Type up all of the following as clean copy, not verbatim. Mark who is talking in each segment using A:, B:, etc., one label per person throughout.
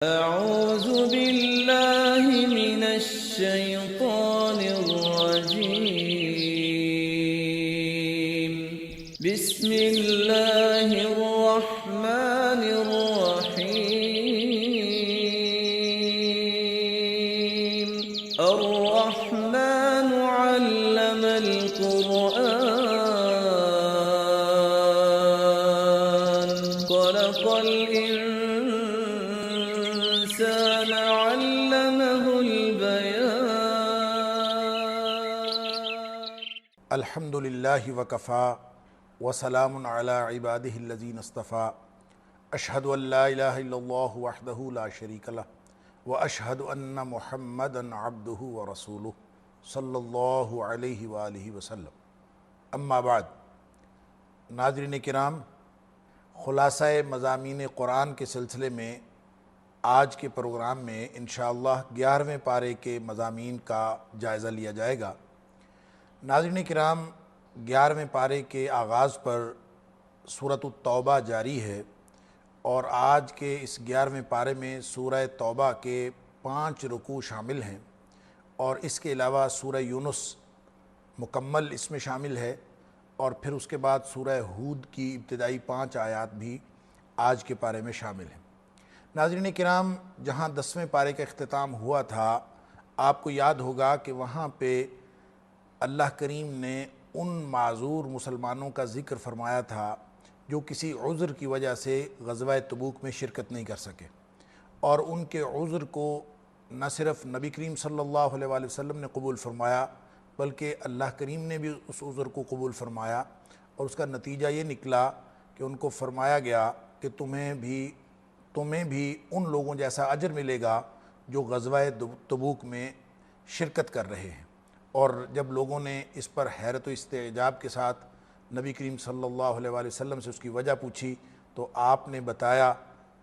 A: أعوذ بالله من الشيطان الرجيم بسم الله الرحمن الرحيم الرحمن علم القرآن خلق الإنسان علمه البيان
B: الحمد للہ وکفا وسلام علی عبادہ الذین اصطفیٰ اشہد ان لا الہ الا اللہ وحدہ لا شریک لہ واشہد ان محمدا عبدہ ورسولہ صلی اللہ علیہ وآلہ وسلم اما بعد۔ ناظرین کرام، خلاصہ مضامین قرآن کے سلسلے میں آج کے پروگرام میں انشاءاللہ 11ویں پارے کے مضامین کا جائزہ لیا جائے گا۔ ناظرین کرام، 11ویں پارے کے آغاز پر سورۃ التوبہ جاری ہے اور آج کے اس 11ویں پارے میں سورہ توبہ کے 5 رکوع شامل ہیں، اور اس کے علاوہ سورہ یونس مکمل اس میں شامل ہے، اور پھر اس کے بعد سورہ ہود کی ابتدائی 5 آیات بھی آج کے پارے میں شامل ہیں۔ ناظرین کرام، جہاں 10ویں پارے کا اختتام ہوا تھا، آپ کو یاد ہوگا کہ وہاں پہ اللہ کریم نے ان معذور مسلمانوں کا ذکر فرمایا تھا جو کسی عذر کی وجہ سے غزوہ تبوک میں شرکت نہیں کر سکے، اور ان کے عذر کو نہ صرف نبی کریم صلی اللہ علیہ وآلہ وسلم نے قبول فرمایا بلکہ اللہ کریم نے بھی اس عذر کو قبول فرمایا، اور اس کا نتیجہ یہ نکلا کہ ان کو فرمایا گیا کہ تمہیں بھی ان لوگوں جیسا اجر ملے گا جو غزوہ تبوک میں شرکت کر رہے ہیں۔ اور جب لوگوں نے اس پر حیرت و استعجاب کے ساتھ نبی کریم صلی اللہ علیہ وآلہ وسلم سے اس کی وجہ پوچھی تو آپ نے بتایا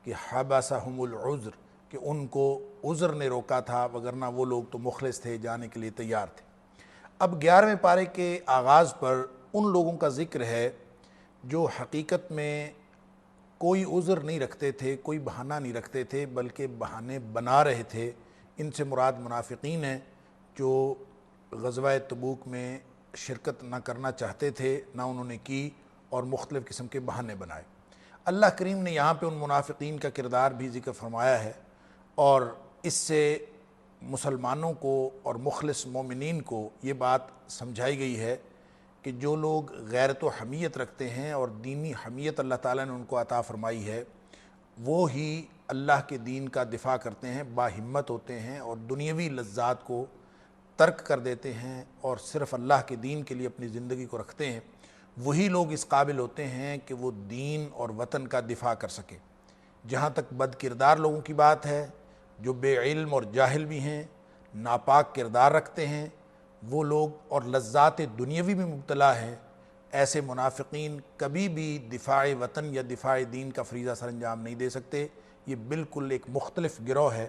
B: کہ حبسہم العذر، کہ ان کو عذر نے روکا تھا، وگرنہ وہ لوگ تو مخلص تھے، جانے کے لیے تیار تھے۔ اب 11ویں پارے کے آغاز پر ان لوگوں کا ذکر ہے جو حقیقت میں کوئی عذر نہیں رکھتے تھے، کوئی بہانہ نہیں رکھتے تھے، بلکہ بہانے بنا رہے تھے۔ ان سے مراد منافقین ہیں جو غزوہ تبوک میں شرکت نہ کرنا چاہتے تھے، نہ انہوں نے کی، اور مختلف قسم کے بہانے بنائے۔ اللہ کریم نے یہاں پہ ان منافقین کا کردار بھی ذکر فرمایا ہے، اور اس سے مسلمانوں کو اور مخلص مومنین کو یہ بات سمجھائی گئی ہے کہ جو لوگ غیرت و حمیت رکھتے ہیں اور دینی حمیت اللہ تعالیٰ نے ان کو عطا فرمائی ہے، وہ ہی اللہ کے دین کا دفاع کرتے ہیں، باہمت ہوتے ہیں اور دنیاوی لذات کو ترک کر دیتے ہیں اور صرف اللہ کے دین کے لیے اپنی زندگی کو رکھتے ہیں۔ وہی لوگ اس قابل ہوتے ہیں کہ وہ دین اور وطن کا دفاع کر سکیں۔ جہاں تک بد کردار لوگوں کی بات ہے، جو بے علم اور جاہل بھی ہیں، ناپاک کردار رکھتے ہیں، وہ لوگ اور لذات دنیاوی میں مبتلا ہیں، ایسے منافقین کبھی بھی دفاع وطن یا دفاع دین کا فریضہ سر انجام نہیں دے سکتے۔ یہ بالکل ایک مختلف گروہ ہے۔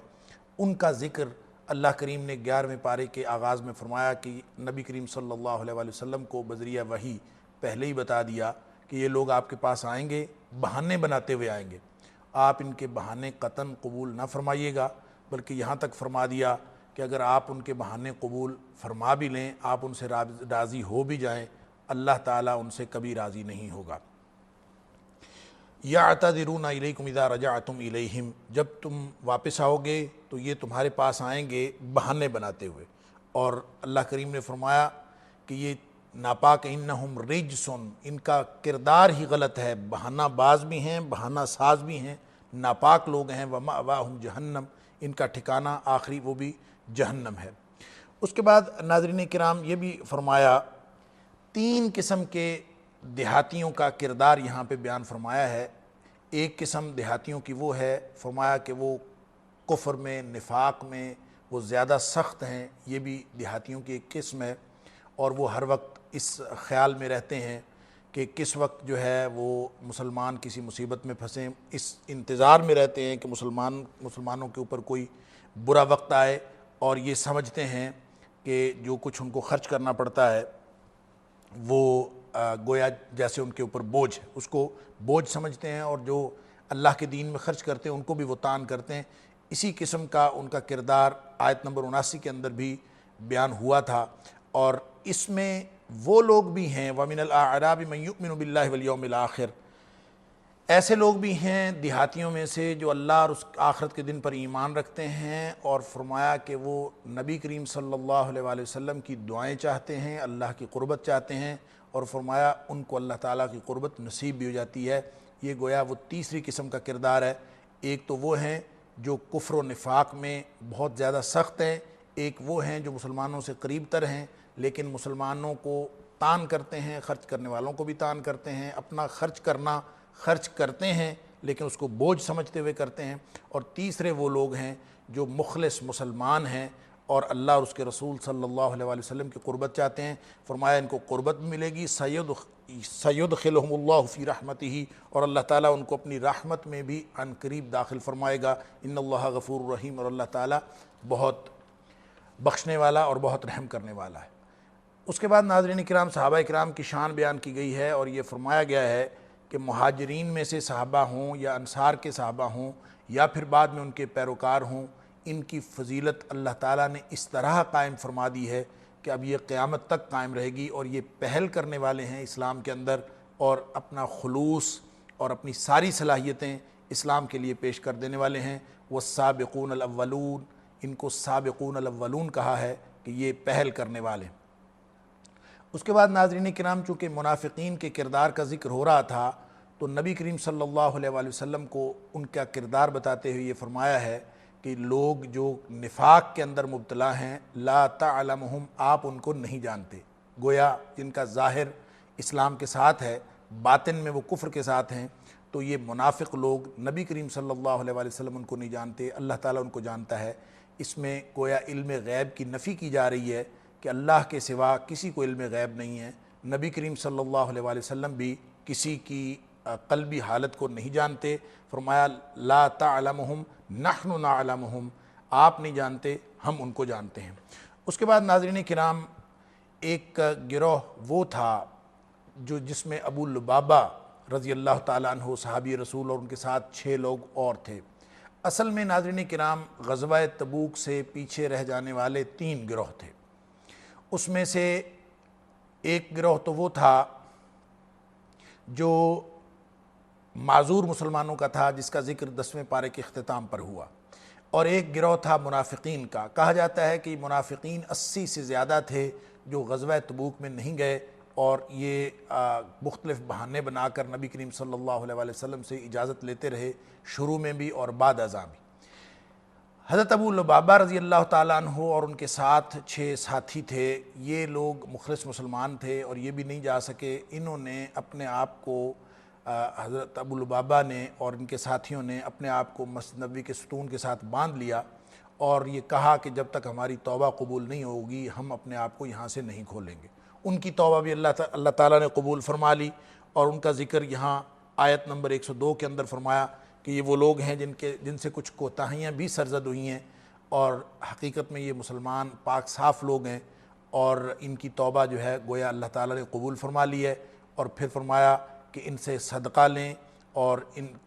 B: ان کا ذکر اللہ کریم نے 11ویں پارے کے آغاز میں فرمایا کہ نبی کریم صلی اللہ علیہ وآلہ وسلم کو بذریعہ وحی پہلے ہی بتا دیا کہ یہ لوگ آپ کے پاس آئیں گے، بہانے بناتے ہوئے آئیں گے، آپ ان کے بہانے قطعاً قبول نہ فرمائیے گا، بلکہ یہاں تک فرما دیا کہ اگر آپ ان کے بہانے قبول فرما بھی لیں، آپ ان سے راضی ہو بھی جائیں، اللہ تعالیٰ ان سے کبھی راضی نہیں ہوگا۔ یعتذرون الیکم اذا رجعتم الیہم، جب تم واپس آؤ گے تو یہ تمہارے پاس آئیں گے بہانے بناتے ہوئے، اور اللہ کریم نے فرمایا کہ یہ ناپاک انہم رجسن، ان کا کردار ہی غلط ہے، بہانہ باز بھی ہیں، بہانہ ساز بھی ہیں، ناپاک لوگ ہیں، ومأواہم جہنم، ان کا ٹھکانہ آخری وہ بھی جہنم ہے۔ اس کے بعد ناظرین کرام یہ بھی فرمایا، 3 قسم کے دیہاتیوں کا کردار یہاں پہ بیان فرمایا ہے۔ ایک قسم دیہاتیوں کی وہ ہے، فرمایا کہ وہ کفر میں، نفاق میں وہ زیادہ سخت ہیں، یہ بھی دیہاتیوں کی ایک قسم ہے، اور وہ ہر وقت اس خیال میں رہتے ہیں کہ کس وقت جو ہے وہ مسلمان کسی مصیبت میں پھنسیں، اس انتظار میں رہتے ہیں کہ مسلمانوں کے اوپر کوئی برا وقت آئے، اور یہ سمجھتے ہیں کہ جو کچھ ان کو خرچ کرنا پڑتا ہے وہ گویا جیسے ان کے اوپر بوجھ ہے، اس کو بوجھ سمجھتے ہیں، اور جو اللہ کے دین میں خرچ کرتے ہیں ان کو بھی وہ تان کرتے ہیں۔ اسی قسم کا ان کا کردار آیت نمبر 79 کے اندر بھی بیان ہوا تھا، اور اس میں وہ لوگ بھی ہیں وَمِنَ الْأَعْرَابِ مَن يُؤْمِنُ بِاللَّهِ وَالْيَوْمِ الْآخِرِ، ایسے لوگ بھی ہیں دیہاتیوں میں سے جو اللہ اور اس آخرت کے دن پر ایمان رکھتے ہیں، اور فرمایا کہ وہ نبی کریم صلی اللہ علیہ وآلہ وسلم کی دعائیں چاہتے ہیں، اللہ کی قربت چاہتے ہیں، اور فرمایا ان کو اللہ تعالیٰ کی قربت نصیب بھی ہو جاتی ہے۔ یہ گویا وہ تیسری قسم کا کردار ہے۔ ایک تو وہ ہیں جو کفر و نفاق میں بہت زیادہ سخت ہیں، ایک وہ ہیں جو مسلمانوں سے قریب تر ہیں لیکن مسلمانوں کو تان کرتے ہیں، خرچ کرنے والوں کو بھی تان کرتے ہیں، اپنا خرچ کرتے ہیں لیکن اس کو بوجھ سمجھتے ہوئے کرتے ہیں، اور تیسرے وہ لوگ ہیں جو مخلص مسلمان ہیں اور اللہ اور اس کے رسول صلی اللہ علیہ وآلہ وسلم کی قربت چاہتے ہیں۔ فرمایا ان کو قربت بھی ملے گی، سیدخلہم اللہ فی رحمتہ، اور اللہ تعالیٰ ان کو اپنی رحمت میں بھی عن قریب داخل فرمائے گا۔ ان اللہ غفور رحیم، اور اللہ تعالیٰ بہت بخشنے والا اور بہت رحم کرنے والا ہے۔ اس کے بعد ناظرین کرام صحابہ کرام کی شان بیان کی گئی ہے، اور یہ فرمایا گیا ہے کہ مہاجرین میں سے صحابہ ہوں یا انصار کے صحابہ ہوں یا پھر بعد میں ان کے پیروکار ہوں، ان کی فضیلت اللہ تعالیٰ نے اس طرح قائم فرما دی ہے کہ اب یہ قیامت تک قائم رہے گی، اور یہ پہل کرنے والے ہیں اسلام کے اندر، اور اپنا خلوص اور اپنی ساری صلاحیتیں اسلام کے لیے پیش کر دینے والے ہیں۔ والسابقون الاولون، ان کو سابقون الاولون کہا ہے کہ یہ پہل کرنے والے ہیں۔ اس کے بعد ناظرین کرام چونکہ منافقین کے کردار کا ذکر ہو رہا تھا، تو نبی کریم صلی اللہ علیہ وآلہ وسلم کو ان کا کردار بتاتے ہوئے یہ فرمایا ہے کہ لوگ جو نفاق کے اندر مبتلا ہیں، لا تعلمہم، آپ ان کو نہیں جانتے، گویا جن کا ظاہر اسلام کے ساتھ ہے باطن میں وہ کفر کے ساتھ ہیں، تو یہ منافق لوگ نبی کریم صلی اللہ علیہ وآلہ وسلم ان کو نہیں جانتے، اللہ تعالیٰ ان کو جانتا ہے۔ اس میں گویا علم غیب کی نفی کی جا رہی ہے کہ اللہ کے سوا کسی کو علم غیب نہیں ہے، نبی کریم صلی اللہ علیہ وآلہ وسلم بھی کسی کی قلبی حالت کو نہیں جانتے۔ فرمایا لا تعلمہم نحن نعلمہم، آپ نہیں جانتے ہم ان کو جانتے ہیں۔ اس کے بعد ناظرین کرام ایک گروہ وہ تھا جس میں ابو لبابہ رضی اللہ تعالیٰ عنہ صحابی رسول اور ان کے ساتھ 6 لوگ اور تھے۔ اصل میں ناظرین کرام غزوہ تبوک سے پیچھے رہ جانے والے 3 گروہ تھے۔ اس میں سے ایک گروہ تو وہ تھا جو معذور مسلمانوں کا تھا، جس کا ذکر 10ویں پارے کے اختتام پر ہوا، اور ایک گروہ تھا منافقین کا۔ کہا جاتا ہے کہ منافقین 80 سے زیادہ تھے جو غزوہ تبوک میں نہیں گئے، اور یہ مختلف بہانے بنا کر نبی کریم صلی اللہ علیہ وآلہ وسلم سے اجازت لیتے رہے، شروع میں بھی اور بعد ازاں بھی۔ حضرت ابو لبابہ رضی اللہ تعالیٰ عنہ اور ان کے ساتھ 6 ساتھی تھے، یہ لوگ مخلص مسلمان تھے اور یہ بھی نہیں جا سکے۔ انہوں نے اپنے آپ کو، حضرت ابو لبابہ نے اور ان کے ساتھیوں نے اپنے آپ کو مسجد نبوی کے ستون کے ساتھ باندھ لیا، اور یہ کہا کہ جب تک ہماری توبہ قبول نہیں ہوگی ہم اپنے آپ کو یہاں سے نہیں کھولیں گے۔ ان کی توبہ بھی اللہ تعالیٰ نے قبول فرما لی، اور ان کا ذکر یہاں آیت نمبر 102 کے اندر فرمایا کہ یہ وہ لوگ ہیں جن سے کچھ کوتاہیاں بھی سرزد ہوئی ہیں، اور حقیقت میں یہ مسلمان پاک صاف لوگ ہیں، اور ان کی توبہ جو ہے گویا اللہ تعالیٰ نے قبول فرما لی ہے۔ اور پھر فرمایا کہ ان سے صدقہ لیں، اور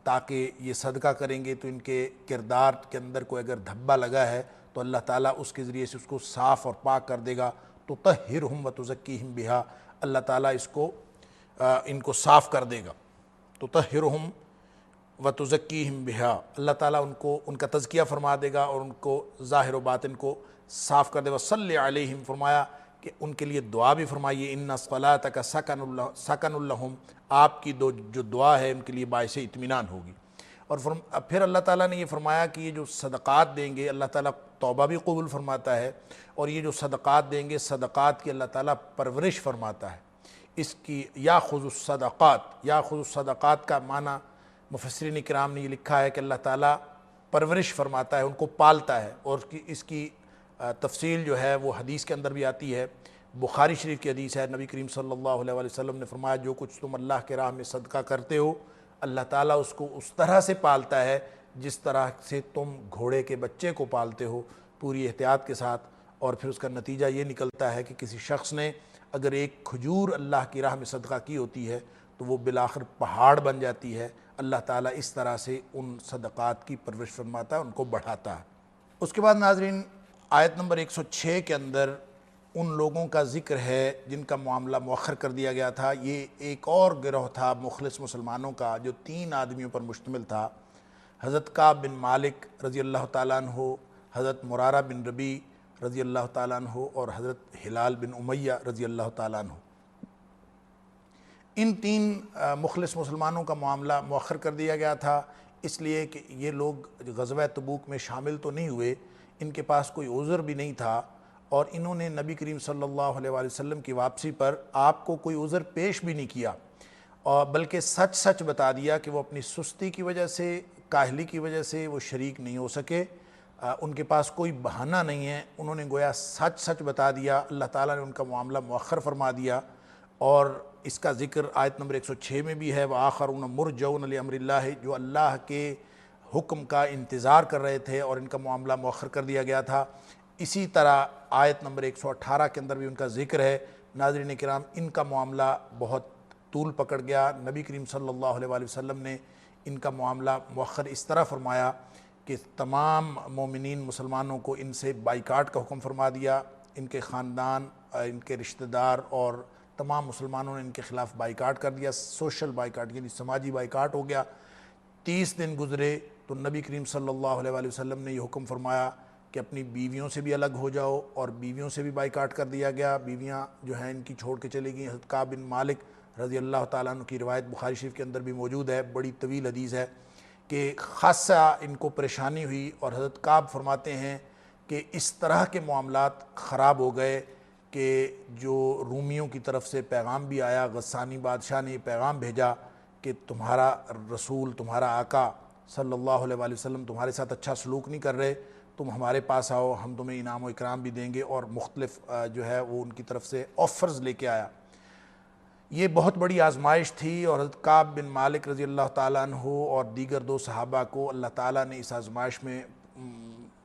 B: تاکہ یہ صدقہ کریں گے تو ان کے کردار کے اندر کوئی اگر دھبا لگا ہے تو اللہ تعالیٰ اس کے ذریعے سے اس کو صاف اور پاک کر دے گا۔ تطہرہم وتزکیہم بہا، اللہ تعالیٰ ان کو صاف کر دے گا۔ تطہرہم وتزکیہم بہا، اللہ تعالیٰ ان کا تزکیہ فرما دے گا اور ان کو ظاہر و باطن کو صاف کر دے گا۔ صلی علیہم، فرمایا کہ ان کے لیے دعا بھی فرمائیے، ان صلاتک سکن لہم، آپ کی جو دعا ہے ان کے لیے باعث اطمینان ہوگی۔ اور پھر اللہ تعالیٰ نے یہ فرمایا کہ یہ جو صدقات دیں گے اللہ تعالیٰ توبہ بھی قبول فرماتا ہے، اور یہ جو صدقات دیں گے صدقات کی اللہ تعالیٰ پرورش فرماتا ہے۔ اس کی یاخذ الصدقات کا معنی مفسرین کرام نے یہ لکھا ہے کہ اللہ تعالیٰ پرورش فرماتا ہے، ان کو پالتا ہے، اور اس کی تفصیل جو ہے وہ حدیث کے اندر بھی آتی ہے۔ بخاری شریف کی حدیث ہے، نبی کریم صلی اللہ علیہ وسلم نے فرمایا جو کچھ تم اللہ کے راہ میں صدقہ کرتے ہو اللہ تعالیٰ اس کو اس طرح سے پالتا ہے جس طرح سے تم گھوڑے کے بچے کو پالتے ہو، پوری احتیاط کے ساتھ۔ اور پھر اس کا نتیجہ یہ نکلتا ہے کہ کسی شخص نے اگر ایک کھجور اللہ کی راہ میں صدقہ کی ہوتی ہے تو وہ بالآخر پہاڑ بن جاتی ہے، اللہ تعالیٰ اس طرح سے ان صدقات کی پرورش فرماتا ہے، ان کو بڑھاتا ہے۔ اس کے بعد ناظرین آیت نمبر 106 کے اندر ان لوگوں کا ذکر ہے جن کا معاملہ مؤخر کر دیا گیا تھا۔ یہ ایک اور گروہ تھا مخلص مسلمانوں کا جو 3 آدمیوں پر مشتمل تھا، حضرت کعب بن مالک رضی اللہ تعالیٰ عنہ، حضرت مرارہ بن ربیع رضی اللہ تعالیٰ عنہ اور حضرت ہلال بن امیہ رضی اللہ تعالیٰ عنہ۔ ان 3 مخلص مسلمانوں کا معاملہ مؤخر کر دیا گیا تھا، اس لیے کہ یہ لوگ غزوہ تبوک میں شامل تو نہیں ہوئے، ان کے پاس کوئی عذر بھی نہیں تھا، اور انہوں نے نبی کریم صلی اللہ علیہ وآلہ وسلم کی واپسی پر آپ کو کوئی عذر پیش بھی نہیں کیا، اور بلکہ سچ بتا دیا کہ وہ اپنی سستی کی وجہ سے، کاہلی کی وجہ سے وہ شریک نہیں ہو سکے، ان کے پاس کوئی بہانہ نہیں ہے۔ انہوں نے گویا سچ بتا دیا، اللہ تعالیٰ نے ان کا معاملہ مؤخر فرما دیا، اور اس کا ذکر آیت نمبر 106 میں بھی ہے، وَآخَرُونَ مُرْجَوْنَ لِأَمْرِ اللَّهِ، جو اللہ کے حکم کا انتظار کر رہے تھے اور ان کا معاملہ مؤخر کر دیا گیا تھا۔ اسی طرح آیت نمبر 118 کے اندر بھی ان کا ذکر ہے۔ ناظرین کرام، ان کا معاملہ بہت طول پکڑ گیا، نبی کریم صلی اللہ علیہ وآلہ وسلم نے ان کا معاملہ مؤخر اس طرح فرمایا کہ تمام مومنین مسلمانوں کو ان سے بائیکاٹ کا حکم فرما دیا، ان کے خاندان، ان کے رشتہ دار اور تمام مسلمانوں نے ان کے خلاف بائیکاٹ کر دیا، سوشل بائیکاٹ یعنی سماجی بائیکاٹ ہو گیا۔ 30 دن گزرے تو نبی کریم صلی اللہ علیہ وآلہ وسلم نے یہ حکم فرمایا کہ اپنی بیویوں سے بھی الگ ہو جاؤ، اور بیویوں سے بھی بائیکاٹ کر دیا گیا۔ بیویاں جو ہیں ان کی چھوڑ کے چلے گئیں۔ حضرت کعب بن مالک رضی اللہ تعالیٰ عنہ کی روایت بخاری شریف کے اندر بھی موجود ہے، بڑی طویل حدیث ہے کہ خاصا ان کو پریشانی ہوئی، اور حضرت کعب فرماتے ہیں کہ اس طرح کے معاملات خراب ہو گئے کہ جو رومیوں کی طرف سے پیغام بھی آیا، غسانی بادشاہ نے یہ پیغام بھیجا کہ تمہارا رسول، تمہارا آقا صلی اللہ علیہ وآلہ وسلم تمہارے ساتھ اچھا سلوک نہیں کر رہے، تم ہمارے پاس آؤ، ہم تمہیں انعام و اکرام بھی دیں گے، اور مختلف جو ہے وہ ان کی طرف سے آفرز لے کے آیا۔ یہ بہت بڑی آزمائش تھی، اور حضرت کعب بن مالک رضی اللہ تعالیٰ عنہ اور دیگر 2 صحابہ کو اللہ تعالیٰ نے اس آزمائش میں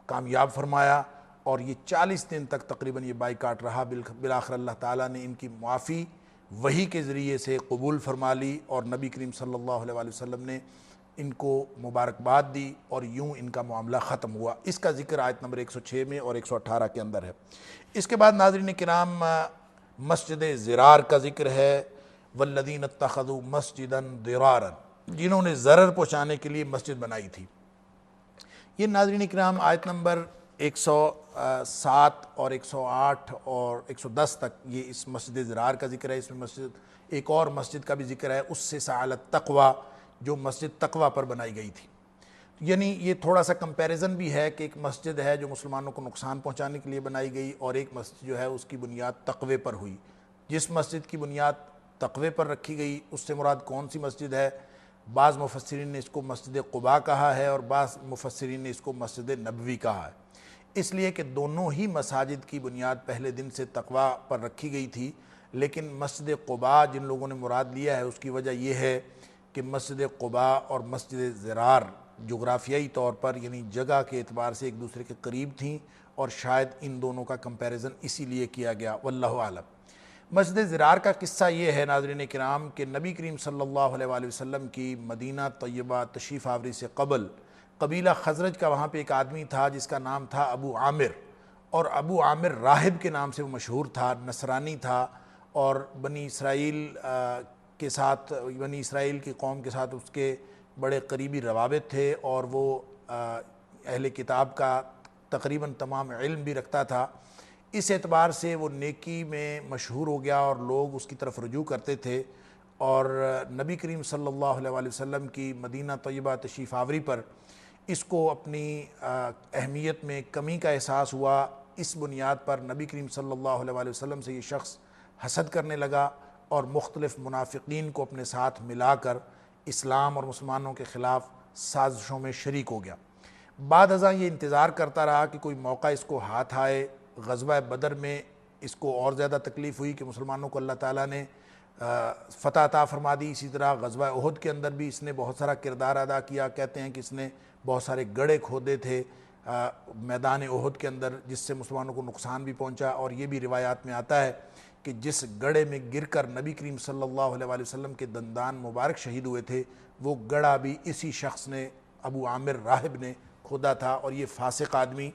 B: کامیاب فرمایا، اور یہ 40 دن تک تقریباً یہ بائیکاٹ رہا۔ بالآخر اللہ تعالیٰ نے ان کی معافی وحی کے ذریعے سے قبول فرما لی، اور نبی کریم صلی اللہ علیہ وآلہ وسلم نے ان کو مبارکباد دی، اور یوں ان کا معاملہ ختم ہوا۔ اس کا ذکر آیت نمبر 106 میں اور 118 کے اندر ہے۔ اس کے بعد ناظرین کرام مسجد ضرار کا ذکر ہے، والذین اتخذوا مسجدا ضرارا، جنہوں نے ضرر پہنچانے کے لیے مسجد بنائی تھی۔ یہ ناظرین کرام آیت نمبر 107 اور 108 اور 110 تک یہ اس مسجد ضرار کا ذکر ہے۔ اس میں ایک اور مسجد کا بھی ذکر ہے، اس سے علی التقوی، جو مسجد تقوی پر بنائی گئی تھی۔ یعنی یہ تھوڑا سا کمپیریزن بھی ہے کہ ایک مسجد ہے جو مسلمانوں کو نقصان پہنچانے کے لیے بنائی گئی، اور ایک مسجد جو ہے اس کی بنیاد تقوی پر ہوئی۔ جس مسجد کی بنیاد تقوی پر رکھی گئی اس سے مراد کون سی مسجد ہے؟ بعض مفسرین نے اس کو مسجد قباء کہا ہے، اور بعض مفسرین نے اس کو مسجد نبوی کہا ہے، اس لیے کہ دونوں ہی مساجد کی بنیاد پہلے دن سے تقوی پر رکھی گئی تھی۔ لیکن مسجد قباء جن لوگوں نے مراد لیا ہے اس کی وجہ یہ ہے کہ مسجد قباء اور مسجد ضرار جغرافیائی طور پر یعنی جگہ کے اعتبار سے ایک دوسرے کے قریب تھیں، اور شاید ان دونوں کا کمپیریزن اسی لیے کیا گیا، واللہ اعلم۔ مسجد ضرار کا قصہ یہ ہے ناظرین کرام کہ نبی کریم صلی اللہ علیہ وآلہ وسلم کی مدینہ طیبہ تشریف آوری سے قبل قبیلہ خزرج کا وہاں پہ ایک آدمی تھا جس کا نام تھا ابو عامر، اور ابو عامر راہب کے نام سے وہ مشہور تھا، نصرانی تھا، اور بنی اسرائیل کے ساتھ، بنی اسرائیل کی قوم کے ساتھ اس کے بڑے قریبی روابط تھے، اور وہ اہل کتاب کا تقریباً تمام علم بھی رکھتا تھا۔ اس اعتبار سے وہ نیکی میں مشہور ہو گیا، اور لوگ اس کی طرف رجوع کرتے تھے، اور نبی کریم صلی اللہ علیہ وآلہ وسلم کی مدینہ طیبہ تشریف آوری پر اس کو اپنی اہمیت میں کمی کا احساس ہوا۔ اس بنیاد پر نبی کریم صلی اللہ علیہ وآلہ وسلم سے یہ شخص حسد کرنے لگا، اور مختلف منافقین کو اپنے ساتھ ملا کر اسلام اور مسلمانوں کے خلاف سازشوں میں شریک ہو گیا۔ بعد ازاں یہ انتظار کرتا رہا کہ کوئی موقع اس کو ہاتھ آئے۔ غزوہ بدر میں اس کو اور زیادہ تکلیف ہوئی کہ مسلمانوں کو اللہ تعالیٰ نے فتح عطا فرما دی۔ اسی طرح غزوہ احد کے اندر بھی اس نے بہت سارا کردار ادا کیا۔ کہتے ہیں کہ اس نے بہت سارے گڑھے کھودے تھے، میدان احد کے اندر، جس سے مسلمانوں کو نقصان بھی پہنچا، اور یہ بھی روایات میں آتا ہے کہ جس گڑھے میں گر کر نبی کریم صلی اللہ علیہ وآلہ وسلم کے دندان مبارک شہید ہوئے تھے، وہ گڑھا بھی اسی شخص نے، ابو عامر راہب نے کھودا تھا، اور یہ فاسق آدمی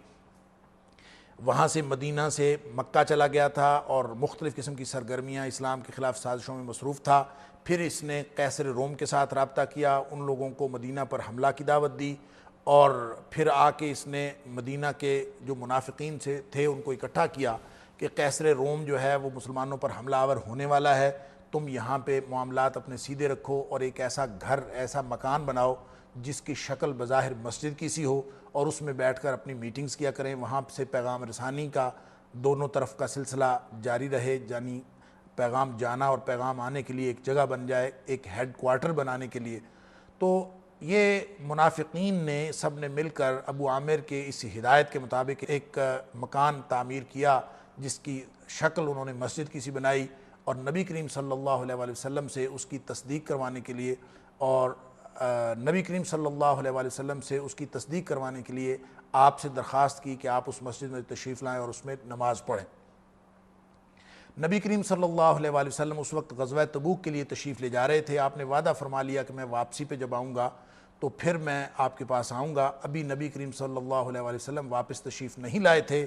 B: وہاں سے مدینہ سے مکہ چلا گیا تھا اور مختلف قسم کی سرگرمیاں اسلام کے خلاف سازشوں میں مصروف تھا۔ پھر اس نے قیصر روم کے ساتھ رابطہ کیا، ان لوگوں کو مدینہ پر حملہ کی دعوت دی، اور پھر آ کے اس نے مدینہ کے جو منافقین سے تھے ان کو اکٹھا کیا کہ قیصر روم جو ہے وہ مسلمانوں پر حملہ آور ہونے والا ہے، تم یہاں پہ معاملات اپنے سیدھے رکھو اور ایک ایسا گھر، ایسا مکان بناؤ جس کی شکل بظاہر مسجد کی سی ہو، اور اس میں بیٹھ کر اپنی میٹنگز کیا کریں، وہاں سے پیغام رسانی کا دونوں طرف کا سلسلہ جاری رہے، یعنی پیغام جانا اور پیغام آنے کے لیے ایک جگہ بن جائے، ایک ہیڈ کوارٹر بنانے کے لیے۔ تو یہ منافقین نے سب نے مل کر ابو عامر کے اس ہدایت کے مطابق ایک مکان تعمیر کیا جس کی شکل انہوں نے مسجد کی سی بنائی، اور نبی کریم صلی اللہ علیہ وآلہ وسلم سے اس کی تصدیق کروانے کے لیے، اور نبی کریم صلی اللہ علیہ وآلہ وسلم سے اس کی تصدیق کروانے کے لیے آپ سے درخواست کی کہ آپ اس مسجد میں تشریف لائیں اور اس میں نماز پڑھیں۔ نبی کریم صلی اللہ علیہ وآلہ وسلم اس وقت غزوہ تبوک کے لیے تشریف لے جا رہے تھے۔ آپ نے وعدہ فرما لیا کہ میں واپسی پہ جب آؤں گا تو پھر میں آپ کے پاس آؤں گا۔ ابھی نبی کریم صلی اللہ علیہ وآلہ وسلم واپس تشریف نہیں لائے تھے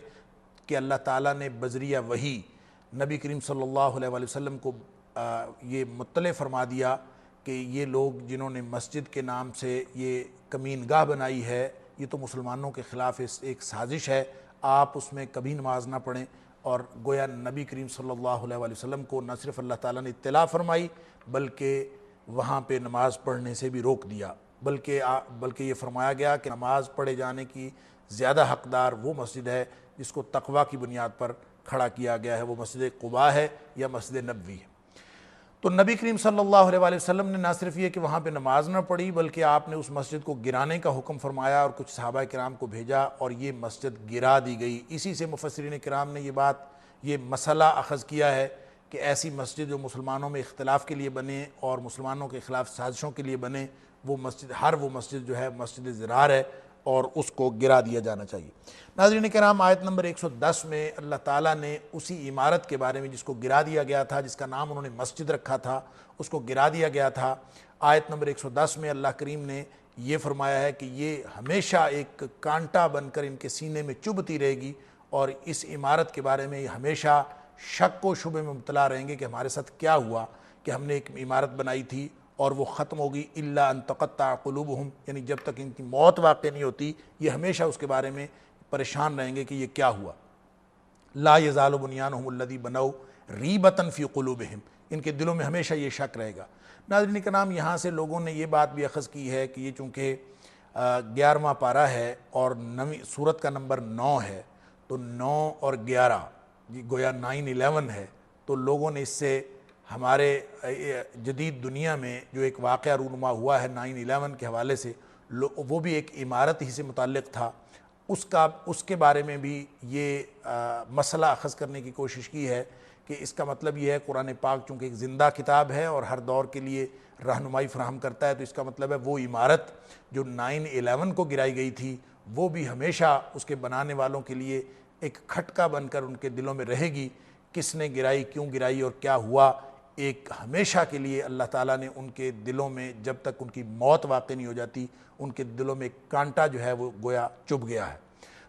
B: کہ اللہ تعالیٰ نے بذریعہ وحی نبی کریم صلی اللہ علیہ وآلہ وسلم کو یہ مطلع فرما دیا کہ یہ لوگ جنہوں نے مسجد کے نام سے یہ کمین گاہ بنائی ہے، یہ تو مسلمانوں کے خلاف ایک سازش ہے، آپ اس میں کبھی نماز نہ پڑھیں۔ اور گویا نبی کریم صلی اللہ علیہ وآلہ وسلم کو نہ صرف اللہ تعالیٰ نے اطلاع فرمائی بلکہ وہاں پہ نماز پڑھنے سے بھی روک دیا، بلکہ یہ فرمایا گیا کہ نماز پڑھے جانے کی زیادہ حقدار وہ مسجد ہے جس کو تقویٰ کی بنیاد پر کھڑا کیا گیا ہے، وہ مسجد قباء ہے یا مسجد نبوی ہے۔ تو نبی کریم صلی اللہ علیہ وآلہ وسلم نے نہ صرف یہ کہ وہاں پہ نماز نہ پڑھی بلکہ آپ نے اس مسجد کو گرانے کا حکم فرمایا اور کچھ صحابہ کرام کو بھیجا اور یہ مسجد گرا دی گئی۔ اسی سے مفسرین کرام نے یہ مسئلہ اخذ کیا ہے کہ ایسی مسجد جو مسلمانوں میں اختلاف کے لیے بنے اور مسلمانوں کے خلاف سازشوں کے لیے بنے، وہ مسجد جو ہے مسجد ضرار ہے اور اس کو گرا دیا جانا چاہیے۔ ناظرین کرام، آیت نمبر 110 میں اللہ تعالیٰ نے اسی عمارت کے بارے میں جس کو گرا دیا گیا تھا، جس کا نام انہوں نے مسجد رکھا تھا، اس کو گرا دیا گیا تھا، آیت نمبر 110 میں اللہ کریم نے یہ فرمایا ہے کہ یہ ہمیشہ ایک کانٹا بن کر ان کے سینے میں چبھتی رہے گی، اور اس عمارت کے بارے میں یہ ہمیشہ شک و شبہ میں مبتلا رہیں گے کہ ہمارے ساتھ کیا ہوا کہ ہم نے ایک عمارت بنائی تھی اور وہ ختم ہوگی، الا ان تقطع قلوبہم، یعنی جب تک ان کی موت واقع نہیں ہوتی یہ ہمیشہ اس کے بارے میں پریشان رہیں گے کہ یہ کیا ہوا۔ لا یزال بنیانہم الذی بنوا ریبۃ فی قلوبہم، ان کے دلوں میں ہمیشہ یہ شک رہے گا۔ ناظرین کرام، یہاں سے لوگوں نے یہ بات بھی اخذ کی ہے کہ یہ چونکہ 11واں پارہ ہے اور سورت کا نمبر 9 ہے، تو 9 اور 11 گویا 9/11 ہے، تو لوگوں نے اس سے ہمارے جدید دنیا میں جو ایک واقعہ رونما ہوا ہے 9/11 کے حوالے سے، وہ بھی ایک عمارت ہی سے متعلق تھا، اس کے بارے میں بھی یہ مسئلہ اخذ کرنے کی کوشش کی ہے کہ اس کا مطلب یہ ہے قرآن پاک چونکہ ایک زندہ کتاب ہے اور ہر دور کے لیے رہنمائی فراہم کرتا ہے، تو اس کا مطلب ہے وہ عمارت جو 9/11 کو گرائی گئی تھی وہ بھی ہمیشہ اس کے بنانے والوں کے لیے ایک کھٹکا بن کر ان کے دلوں میں رہے گی، کس نے گرائی، کیوں گرائی اور کیا ہوا۔ ایک ہمیشہ کے لیے اللہ تعالیٰ نے ان کے دلوں میں جب تک ان کی موت واقع نہیں ہو جاتی ان کے دلوں میں ایک کانٹا جو ہے وہ گویا چبھ گیا ہے۔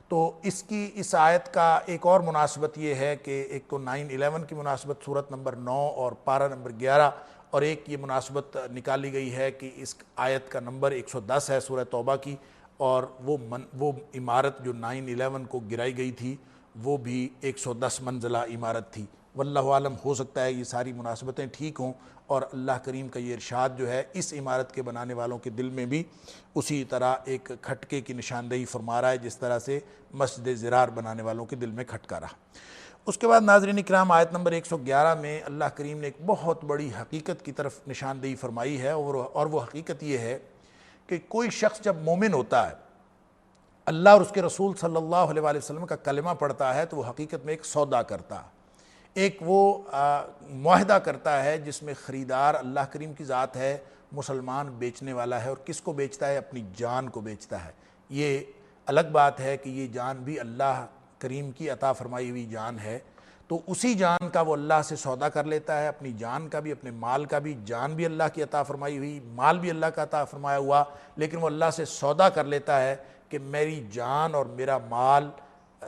B: تو اس آیت کا ایک اور مناسبت یہ ہے کہ ایک تو 9/11 کی مناسبت سورت نمبر 9 اور پارہ نمبر 11، اور ایک یہ مناسبت نکالی گئی ہے کہ اس آیت کا نمبر 110 ہے سورہ توبہ کی، اور وہ عمارت جو 9/11 کو گرائی گئی تھی وہ بھی 110 منزلہ عمارت تھی۔ واللہ عالم، ہو سکتا ہے یہ ساری مناسبتیں ٹھیک ہوں اور اللہ کریم کا یہ ارشاد جو ہے اس عمارت کے بنانے والوں کے دل میں بھی اسی طرح ایک کھٹکے کی نشاندہی فرما رہا ہے جس طرح سے مسجد ضرار بنانے والوں کے دل میں کھٹکا رہا۔ اس کے بعد ناظرین کرام، آیت نمبر 111 میں اللہ کریم نے ایک بہت بڑی حقیقت کی طرف نشاندہی فرمائی ہے، اور وہ حقیقت یہ ہے کہ کوئی شخص جب مومن ہوتا ہے، اللہ اور اس کے رسول صلی اللہ علیہ وآلہ وسلم کا کلمہ پڑھتا ہے، تو وہ حقیقت میں ایک سودا کرتا ہے، ایک وہ معاہدہ کرتا ہے جس میں خریدار اللہ کریم کی ذات ہے، مسلمان بیچنے والا ہے، اور کس کو بیچتا ہے؟ اپنی جان کو بیچتا ہے۔ یہ الگ بات ہے کہ یہ جان بھی اللہ کریم کی عطا فرمائی ہوئی جان ہے، تو اسی جان کا وہ اللہ سے سودا کر لیتا ہے، اپنی جان کا بھی، اپنے مال کا بھی۔ جان بھی اللہ کی عطا فرمائی ہوئی، مال بھی اللہ کا عطا فرمایا ہوا، لیکن وہ اللہ سے سودا کر لیتا ہے کہ میری جان اور میرا مال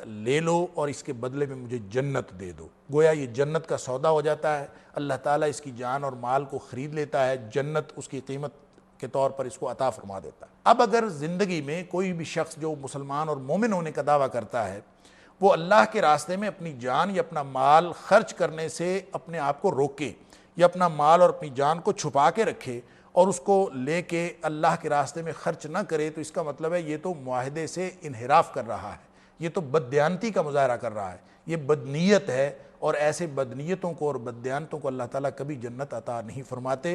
B: لے لو اور اس کے بدلے میں مجھے جنت دے دو۔ گویا یہ جنت کا سودا ہو جاتا ہے، اللہ تعالیٰ اس کی جان اور مال کو خرید لیتا ہے، جنت اس کی قیمت کے طور پر اس کو عطا فرما دیتا ہے۔ اب اگر زندگی میں کوئی بھی شخص جو مسلمان اور مومن ہونے کا دعویٰ کرتا ہے، وہ اللہ کے راستے میں اپنی جان یا اپنا مال خرچ کرنے سے اپنے آپ کو روکے، یا اپنا مال اور اپنی جان کو چھپا کے رکھے اور اس کو لے کے اللہ کے راستے میں خرچ نہ کرے، تو اس کا مطلب ہے یہ تو معاہدے سے انحراف کر رہا ہے، یہ تو بددیانتی کا مظاہرہ کر رہا ہے، یہ بدنیت ہے، اور ایسے بدنیتوں کو اور بددیانتوں کو اللہ تعالیٰ کبھی جنت عطا نہیں فرماتے۔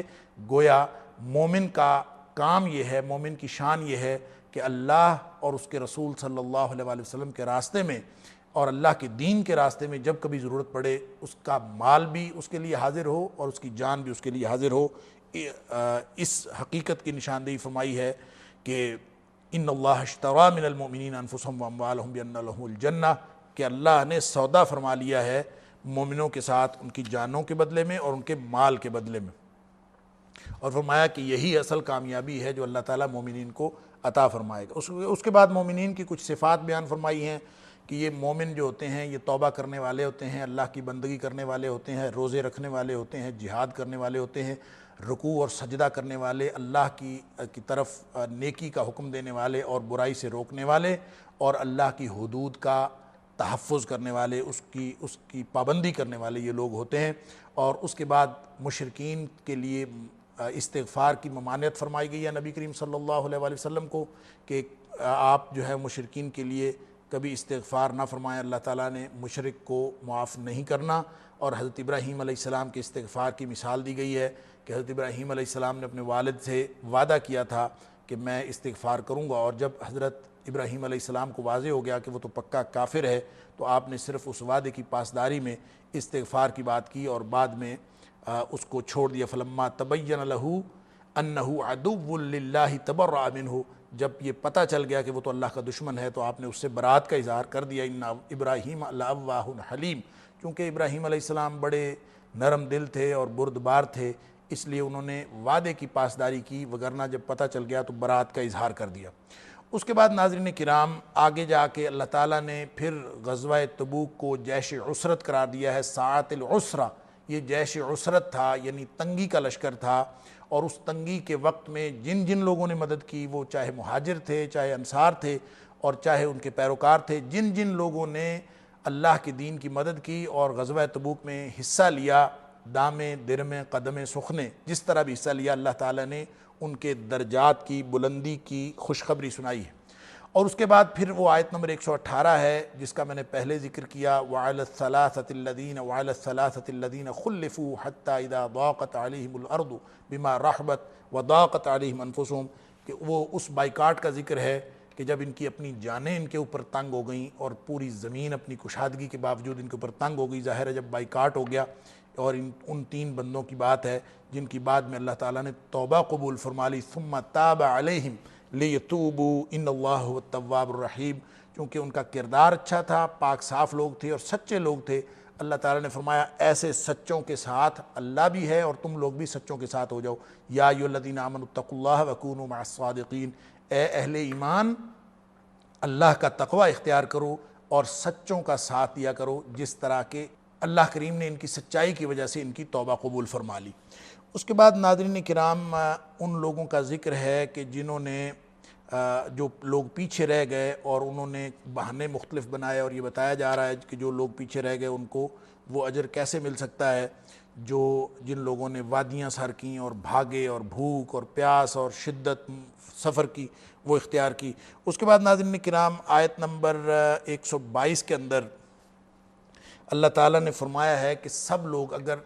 B: گویا مومن کا کام یہ ہے، مومن کی شان یہ ہے کہ اللہ اور اس کے رسول صلی اللہ علیہ وآلہ وسلم کے راستے میں اور اللہ کے دین کے راستے میں جب کبھی ضرورت پڑے، اس کا مال بھی اس کے لیے حاضر ہو اور اس کی جان بھی اس کے لیے حاضر ہو۔ اس حقیقت کی نشاندہی فرمائی ہے کہ ان اللہ اشتری من المؤمنین انفسهم واموالهم بان لهم الجنہ، کہ اللہ نے سودا فرما لیا ہے مومنوں کے ساتھ ان کی جانوں کے بدلے میں اور ان کے مال کے بدلے میں، اور فرمایا کہ یہی اصل کامیابی ہے جو اللہ تعالیٰ مومنین کو عطا فرمائے گا۔ اس کے بعد مومنین کی کچھ صفات بیان فرمائی ہیں کہ یہ مومن جو ہوتے ہیں یہ توبہ کرنے والے ہوتے ہیں، اللہ کی بندگی کرنے والے ہوتے ہیں، روزے رکھنے والے ہوتے ہیں، جہاد کرنے والے ہوتے ہیں، رکوع اور سجدہ کرنے والے، اللہ کی طرف نیکی کا حکم دینے والے اور برائی سے روکنے والے، اور اللہ کی حدود کا تحفظ کرنے والے، اس کی پابندی کرنے والے یہ لوگ ہوتے ہیں۔ اور اس کے بعد مشرکین کے لیے استغفار کی ممانعت فرمائی گئی ہے نبی کریم صلی اللہ علیہ وآلہ وسلم کو کہ آپ جو ہے مشرکین کے لیے کبھی استغفار نہ فرمائیں، اللہ تعالیٰ نے مشرک کو معاف نہیں کرنا۔ اور حضرت ابراہیم علیہ السلام کے استغفار کی مثال دی گئی ہے کہ حضرت ابراہیم علیہ السلام نے اپنے والد سے وعدہ کیا تھا کہ میں استغفار کروں گا، اور جب حضرت ابراہیم علیہ السلام کو واضح ہو گیا کہ وہ تو پکا کافر ہے، تو آپ نے صرف اس وعدے کی پاسداری میں استغفار کی بات کی اور بعد میں اس کو چھوڑ دیا۔ فلما تبین لہ انہ عدو للہ تبرأ منہ، جب یہ پتہ چل گیا کہ وہ تو اللہ کا دشمن ہے تو آپ نے اس سے برات کا اظہار کر دیا۔ ان ابراہیم لأواہ حلیم، چونکہ ابراہیم علیہ السلام بڑے نرم دل تھے اور بردبار تھے، اس لیے انہوں نے وعدے کی پاسداری کی، وگرنہ جب پتہ چل گیا تو برات کا اظہار کر دیا۔ اس کے بعد ناظرین کرام آگے جا کے اللہ تعالیٰ نے پھر غزوہ تبوک کو جیش عسرت قرار دیا ہے، ساعت العسرہ۔ یہ جیش عسرت تھا، یعنی تنگی کا لشکر تھا، اور اس تنگی کے وقت میں جن جن لوگوں نے مدد کی، وہ چاہے مہاجر تھے، چاہے انصار تھے، اور چاہے ان کے پیروکار تھے، جن جن لوگوں نے اللہ کے دین کی مدد کی اور غزوہ تبوک میں حصہ لیا، دامے درمے قدمے سخنے، جس طرح بھی حصہ لیا، اللہ تعالیٰ نے ان کے درجات کی بلندی کی خوشخبری سنائی ہے۔ اور اس کے بعد پھر وہ آیت نمبر 118 ہے جس کا میں نے پہلے ذکر کیا، وَعَلَى الثَّلَاثَةِ الَّذِينَ خُلِّفُوا حَتَّى إِذَا ضَاقَتْ عَلَيْهِمُ الْأَرْضُ بِمَا رَحُبَتْ وَضَاقَتْ عَلَيْهِمْ أَنفُسُهُمْ، کہ وہ اس بائیکاٹ کا ذکر ہے کہ جب ان کی اپنی جانیں ان کے اوپر تنگ ہو گئیں اور پوری زمین اپنی کشادگی کے باوجود ان کے اوپر تنگ ہو گئی۔ ظاہر ہے جب بائیکاٹ ہو گیا، اور ان تین بندوں کی بات ہے جن کی بعد میں اللہ تعالیٰ نے توبہ قبول فرما لی، ثم تاب علیہم لیتوبوا ان اللہ هو التواب الرحیم، چونکہ ان کا کردار اچھا تھا، پاک صاف لوگ تھے اور سچے لوگ تھے، اللہ تعالیٰ نے فرمایا ایسے سچوں کے ساتھ اللہ بھی ہے اور تم لوگ بھی سچوں کے ساتھ ہو جاؤ۔ یا ایھا الذین آمنوا اتقوا اللہ وکونوا مع الصادقین، اے اہل ایمان اللہ کا تقوی اختیار کرو اور سچوں کا ساتھ دیا کرو، جس طرح کے اللہ کریم نے ان کی سچائی کی وجہ سے ان کی توبہ قبول فرما لی۔ اس کے بعد ناظرین کرام ان لوگوں کا ذکر ہے کہ جنہوں نے جو لوگ پیچھے رہ گئے اور انہوں نے بہانے مختلف بنائے، اور یہ بتایا جا رہا ہے کہ جو لوگ پیچھے رہ گئے ان کو وہ اجر کیسے مل سکتا ہے، جن لوگوں نے وادیاں سر کیں اور بھاگے اور بھوک اور پیاس اور شدت سفر کی وہ اختیار کی۔ اس کے بعد ناظرین کرام آیت نمبر 122 کے اندر اللہ تعالیٰ نے فرمایا ہے کہ سب لوگ، اگر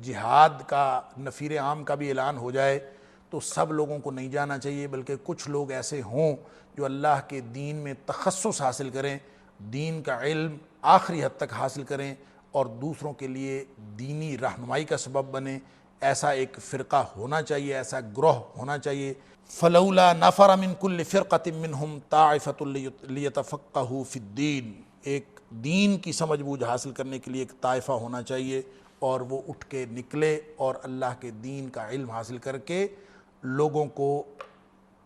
B: جہاد کا نفیر عام کا بھی اعلان ہو جائے تو سب لوگوں کو نہیں جانا چاہیے، بلکہ کچھ لوگ ایسے ہوں جو اللہ کے دین میں تخصص حاصل کریں، دین کا علم آخری حد تک حاصل کریں اور دوسروں کے لیے دینی رہنمائی کا سبب بنیں، ایسا ایک فرقہ ہونا چاہیے، ایسا گروہ ہونا چاہیے۔ فلولا نفر من کل فرقۃ منہم طائفۃ لیتفقہوا فی الدین، ایک دین کی سمجھ بوجھ حاصل کرنے کے لیے ایک طائفہ ہونا چاہیے، اور وہ اٹھ کے نکلے اور اللہ کے دین کا علم حاصل کر کے لوگوں کو۔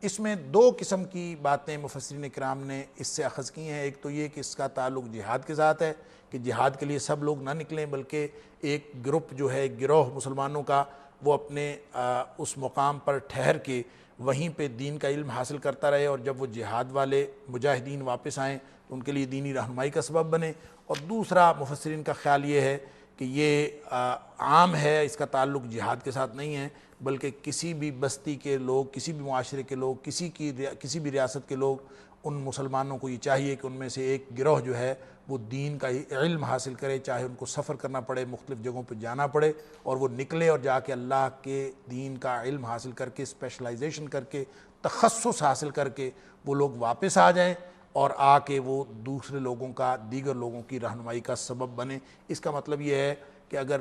B: اس میں دو قسم کی باتیں مفسرین کرام نے اس سے اخذ کی ہیں۔ ایک تو یہ کہ اس کا تعلق جہاد کے ساتھ ہے، کہ جہاد کے لیے سب لوگ نہ نکلیں، بلکہ ایک گروپ جو ہے، گروہ مسلمانوں کا، وہ اپنے اس مقام پر ٹھہر کے وہیں پہ دین کا علم حاصل کرتا رہے، اور جب وہ جہاد والے مجاہدین واپس آئیں تو ان کے لیے دینی رہنمائی کا سبب بنے۔ اور دوسرا مفسرین کا خیال یہ ہے کہ یہ عام ہے، اس کا تعلق جہاد کے ساتھ نہیں ہے، بلکہ کسی بھی بستی کے لوگ، کسی بھی معاشرے کے لوگ، کسی بھی ریاست کے لوگ، ان مسلمانوں کو یہ چاہیے کہ ان میں سے ایک گروہ جو ہے وہ دین کا علم حاصل کرے، چاہے ان کو سفر کرنا پڑے، مختلف جگہوں پہ جانا پڑے، اور وہ نکلے اور جا کے اللہ کے دین کا علم حاصل کر کے، اسپیشلائزیشن کر کے، تخصص حاصل کر کے وہ لوگ واپس آ جائیں، اور آ کے وہ دوسرے لوگوں کا، دیگر لوگوں کی رہنمائی کا سبب بنے۔ اس کا مطلب یہ ہے کہ اگر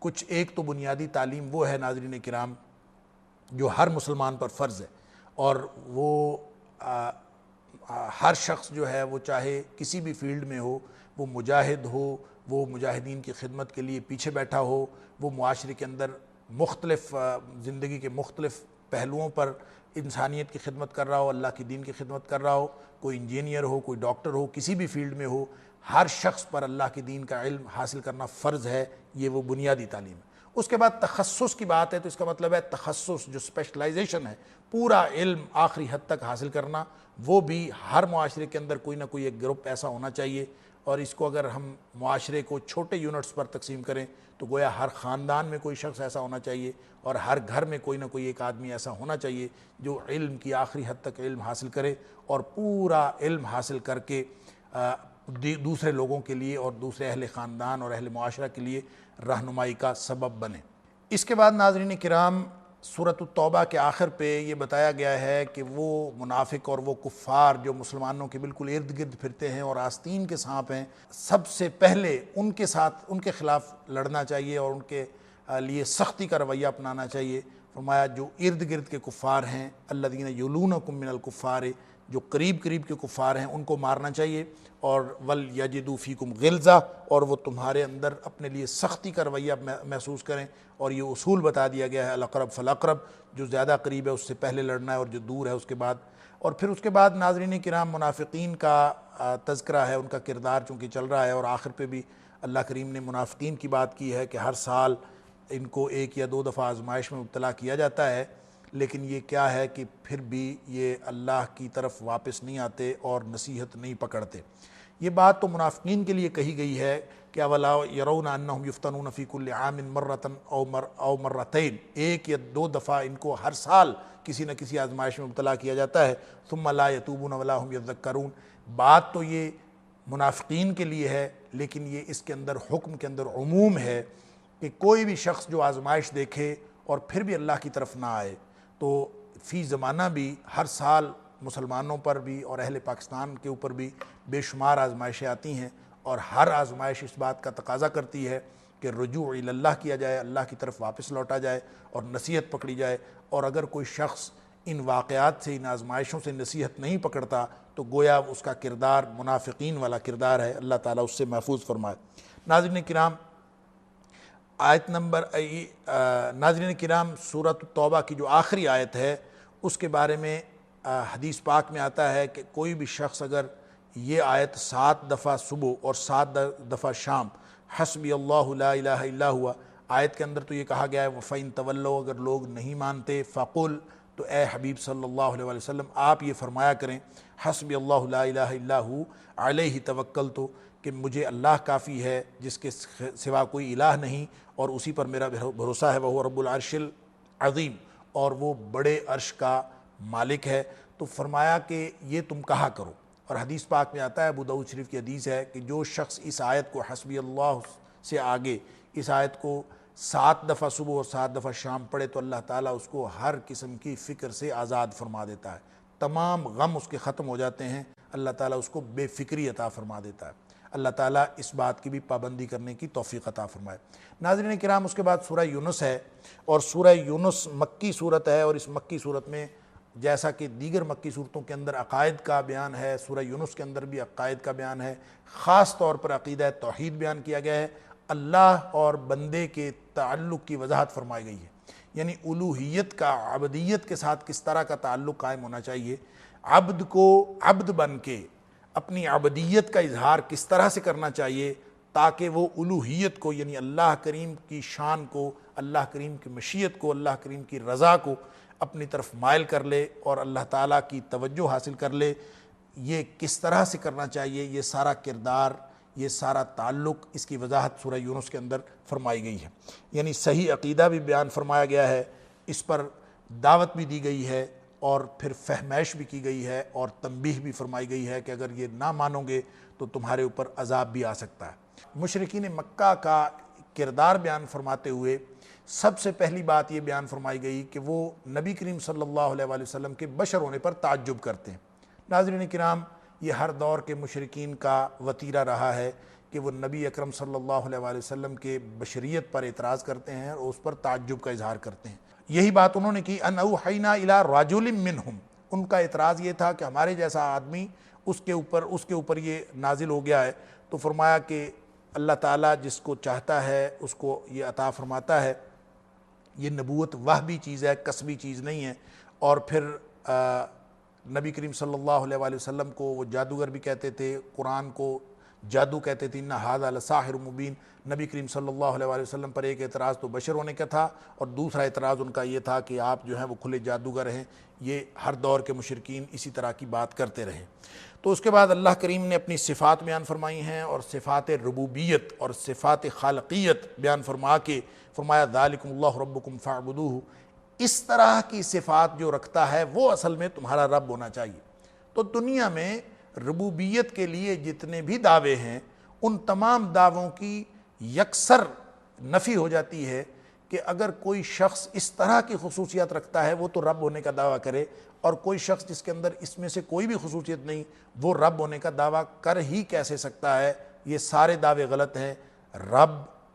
B: کچھ ایک تو بنیادی تعلیم وہ ہے ناظرین کرام جو ہر مسلمان پر فرض ہے، اور وہ ہر شخص جو ہے وہ چاہے کسی بھی فیلڈ میں ہو، وہ مجاہد ہو، وہ مجاہدین کی خدمت کے لیے پیچھے بیٹھا ہو، وہ معاشرے کے اندر مختلف زندگی کے مختلف پہلوؤں پر انسانیت کی خدمت کر رہا ہو، اللہ کی دین کی خدمت کر رہا ہو، کوئی انجینئر ہو، کوئی ڈاکٹر ہو، کسی بھی فیلڈ میں ہو، ہر شخص پر اللہ کے دین کا علم حاصل کرنا فرض ہے۔ یہ وہ بنیادی تعلیم ہے۔ اس کے بعد تخصص کی بات ہے، تو اس کا مطلب ہے تخصص، جو اسپیشلائزیشن ہے، پورا علم آخری حد تک حاصل کرنا، وہ بھی ہر معاشرے کے اندر کوئی نہ کوئی ایک گروپ ایسا ہونا چاہیے۔ اور اس کو اگر ہم معاشرے کو چھوٹے یونٹس پر تقسیم کریں تو گویا ہر خاندان میں کوئی شخص ایسا ہونا چاہیے، اور ہر گھر میں کوئی نہ کوئی ایک آدمی ایسا ہونا چاہیے جو علم کی آخری حد تک علم حاصل کرے، اور پورا علم حاصل کر کے دوسرے لوگوں کے لیے اور دوسرے اہل خاندان اور اہل معاشرہ کے لیے رہنمائی کا سبب بنے۔ اس کے بعد ناظرین کرام، سورۃ التوبہ کے آخر پہ یہ بتایا گیا ہے کہ وہ منافق اور وہ کفار جو مسلمانوں کے بالکل ارد گرد پھرتے ہیں اور آستین کے سانپ ہیں، سب سے پہلے ان کے ساتھ، ان کے خلاف لڑنا چاہیے اور ان کے لیے سختی کا رویہ اپنانا چاہیے۔ فرمایا جو ارد گرد کے کفار ہیں، الذین یلونکم من الکفار، جو قریب قریب کے کفار ہیں، ان کو مارنا چاہیے، اور وَلْيَجِدُوا فِيكُمْ غِلْظَةً، اور وہ تمہارے اندر اپنے لیے سختی کا رویہ محسوس کریں۔ اور یہ اصول بتا دیا گیا ہے، الاقرب فالاقرب، جو زیادہ قریب ہے اس سے پہلے لڑنا ہے، اور جو دور ہے اس کے بعد۔ اور پھر اس کے بعد ناظرین کرام منافقین کا تذکرہ ہے، ان کا کردار چونکہ چل رہا ہے، اور آخر پہ بھی اللہ کریم نے منافقین کی بات کی ہے کہ ہر سال ان کو ایک یا دو دفعہ آزمائش میں مبتلا کیا جاتا ہے، لیکن یہ کیا ہے کہ پھر بھی یہ اللہ کی طرف واپس نہیں آتے اور نصیحت نہیں پکڑتے۔ یہ بات تو منافقین کے لیے کہی گئی ہے کہ اولا یرون انہم یفتنون فی کل عام مرۃ او مرتین، ایک یا دو دفعہ ان کو ہر سال کسی نہ کسی آزمائش میں مبتلا کیا جاتا ہے، ثم لا یتوبون ولا هم یذکرون۔ بات تو یہ منافقین کے لیے ہے، لیکن یہ اس کے اندر حکم کے اندر عموم ہے کہ کوئی بھی شخص جو آزمائش دیکھے اور پھر بھی اللہ کی طرف نہ آئے، تو فی زمانہ بھی ہر سال مسلمانوں پر بھی اور اہل پاکستان کے اوپر بھی بے شمار آزمائشیں آتی ہیں، اور ہر آزمائش اس بات کا تقاضا کرتی ہے کہ رجوع الی اللہ کیا جائے، اللہ کی طرف واپس لوٹا جائے اور نصیحت پکڑی جائے۔ اور اگر کوئی شخص ان واقعات سے، ان آزمائشوں سے نصیحت نہیں پکڑتا تو گویا اس کا کردار منافقین والا کردار ہے، اللہ تعالیٰ اس سے محفوظ فرمائے۔ ناظرین کرام، ناظرین کرام، سورۃ التوبہ کی جو آخری آیت ہے اس کے بارے میں حدیث پاک میں آتا ہے کہ کوئی بھی شخص اگر یہ آیت 7 دفعہ صبح اور 7 دفعہ شام، حسبی اللہ لا الہ الا ہوا، آیت کے اندر تو یہ کہا گیا ہے وَفَإِن تَوَلَّوْا، اگر لوگ نہیں مانتے، فَقُلْ، تو اے حبیب صلی اللہ علیہ وسلم آپ یہ فرمایا کریں، حسبی اللہ لا الہ الا ہو علیہ توکلت، کہ مجھے اللہ کافی ہے جس کے سوا کوئی الہ نہیں، اور اسی پر میرا بھروسہ ہے، وہ رب العرش العظیم، اور وہ بڑے عرش کا مالک ہے۔ تو فرمایا کہ یہ تم کہا کرو۔ اور حدیث پاک میں آتا ہے، ابو داؤد شریف کی حدیث ہے کہ جو شخص اس آیت کو حسبی اللہ سے آگے اس آیت کو 7 دفعہ صبح اور 7 دفعہ شام پڑھے تو اللہ تعالیٰ اس کو ہر قسم کی فکر سے آزاد فرما دیتا ہے، تمام غم اس کے ختم ہو جاتے ہیں، اللہ تعالیٰ اس کو بے فکری عطا فرما دیتا ہے۔ اللہ تعالیٰ اس بات کی بھی پابندی کرنے کی توفیق عطا فرمائے۔ ناظرین کرام، اس کے بعد سورہ یونس ہے، اور سورہ یونس مکی صورت ہے، اور اس مکی صورت میں جیسا کہ دیگر مکی صورتوں کے اندر عقائد کا بیان ہے، سورہ یونس کے اندر بھی عقائد کا بیان ہے، خاص طور پر عقیدہ توحید بیان کیا گیا ہے، اللہ اور بندے کے تعلق کی وضاحت فرمائی گئی ہے، یعنی الوہیت کا عبدیت کے ساتھ کس طرح کا تعلق قائم ہونا چاہیے، عبد کو عبد بن کے اپنی عبدیت کا اظہار کس طرح سے کرنا چاہیے تاکہ وہ الوہیت کو، یعنی اللہ کریم کی شان کو، اللہ کریم کی مشیت کو، اللہ کریم کی رضا کو اپنی طرف مائل کر لے اور اللہ تعالیٰ کی توجہ حاصل کر لے۔ یہ کس طرح سے کرنا چاہیے، یہ سارا کردار، یہ سارا تعلق، اس کی وضاحت سورہ یونس کے اندر فرمائی گئی ہے، یعنی صحیح عقیدہ بھی بیان فرمایا گیا ہے، اس پر دعوت بھی دی گئی ہے، اور پھر فہمائش بھی کی گئی ہے، اور تنبیہ بھی فرمائی گئی ہے کہ اگر یہ نہ مانو گے تو تمہارے اوپر عذاب بھی آ سکتا ہے۔ مشرکین مکہ کا کردار بیان فرماتے ہوئے سب سے پہلی بات یہ بیان فرمائی گئی کہ وہ نبی کریم صلی اللہ علیہ وآلہ وسلم کے بشر ہونے پر تعجب کرتے ہیں۔ ناظرین کرام، یہ ہر دور کے مشرکین کا وتیرہ رہا ہے کہ وہ نبی اکرم صلی اللہ علیہ وآلہ وسلم کے بشریت پر اعتراض کرتے ہیں اور اس پر تعجب کا اظہار کرتے ہیں۔ یہی بات انہوں نے کی، ان اوحینا الی رجل منہم، ان کا اعتراض یہ تھا کہ ہمارے جیسا آدمی اس کے اوپر یہ نازل ہو گیا ہے، تو فرمایا کہ اللہ تعالیٰ جس کو چاہتا ہے اس کو یہ عطا فرماتا ہے، یہ نبوت وحبی چیز ہے، کسبی چیز نہیں ہے۔ اور پھر نبی کریم صلی اللہ علیہ وآلہ وسلم کو وہ جادوگر بھی کہتے تھے، قرآن کو جادو کہتے تھے، ان ھذا لساحر مبین۔ نبی کریم صلی اللہ علیہ وآلہ وسلم پر ایک اعتراض تو بشر ہونے کا تھا، اور دوسرا اعتراض ان کا یہ تھا کہ آپ جو ہیں وہ کھلے جادوگر ہیں۔ یہ ہر دور کے مشرکین اسی طرح کی بات کرتے رہے۔ تو اس کے بعد اللہ کریم نے اپنی صفات بیان فرمائی ہیں، اور صفات ربوبیت اور صفات خالقیت بیان فرما کے فرمایا ذالکم اللہ ربکم فاعبدوہ، اس طرح کی صفات جو رکھتا ہے وہ اصل میں تمہارا رب ہونا چاہیے۔ تو دنیا میں ربوبیت کے لیے جتنے بھی دعوے ہیں ان تمام دعووں کی یکسر نفی ہو جاتی ہے کہ اگر کوئی شخص اس طرح کی خصوصیات رکھتا ہے وہ تو رب ہونے کا دعویٰ کرے، اور کوئی شخص جس کے اندر اس میں سے کوئی بھی خصوصیت نہیں وہ رب ہونے کا دعویٰ کر ہی کیسے سکتا ہے؟ یہ سارے دعوے غلط ہیں۔ رب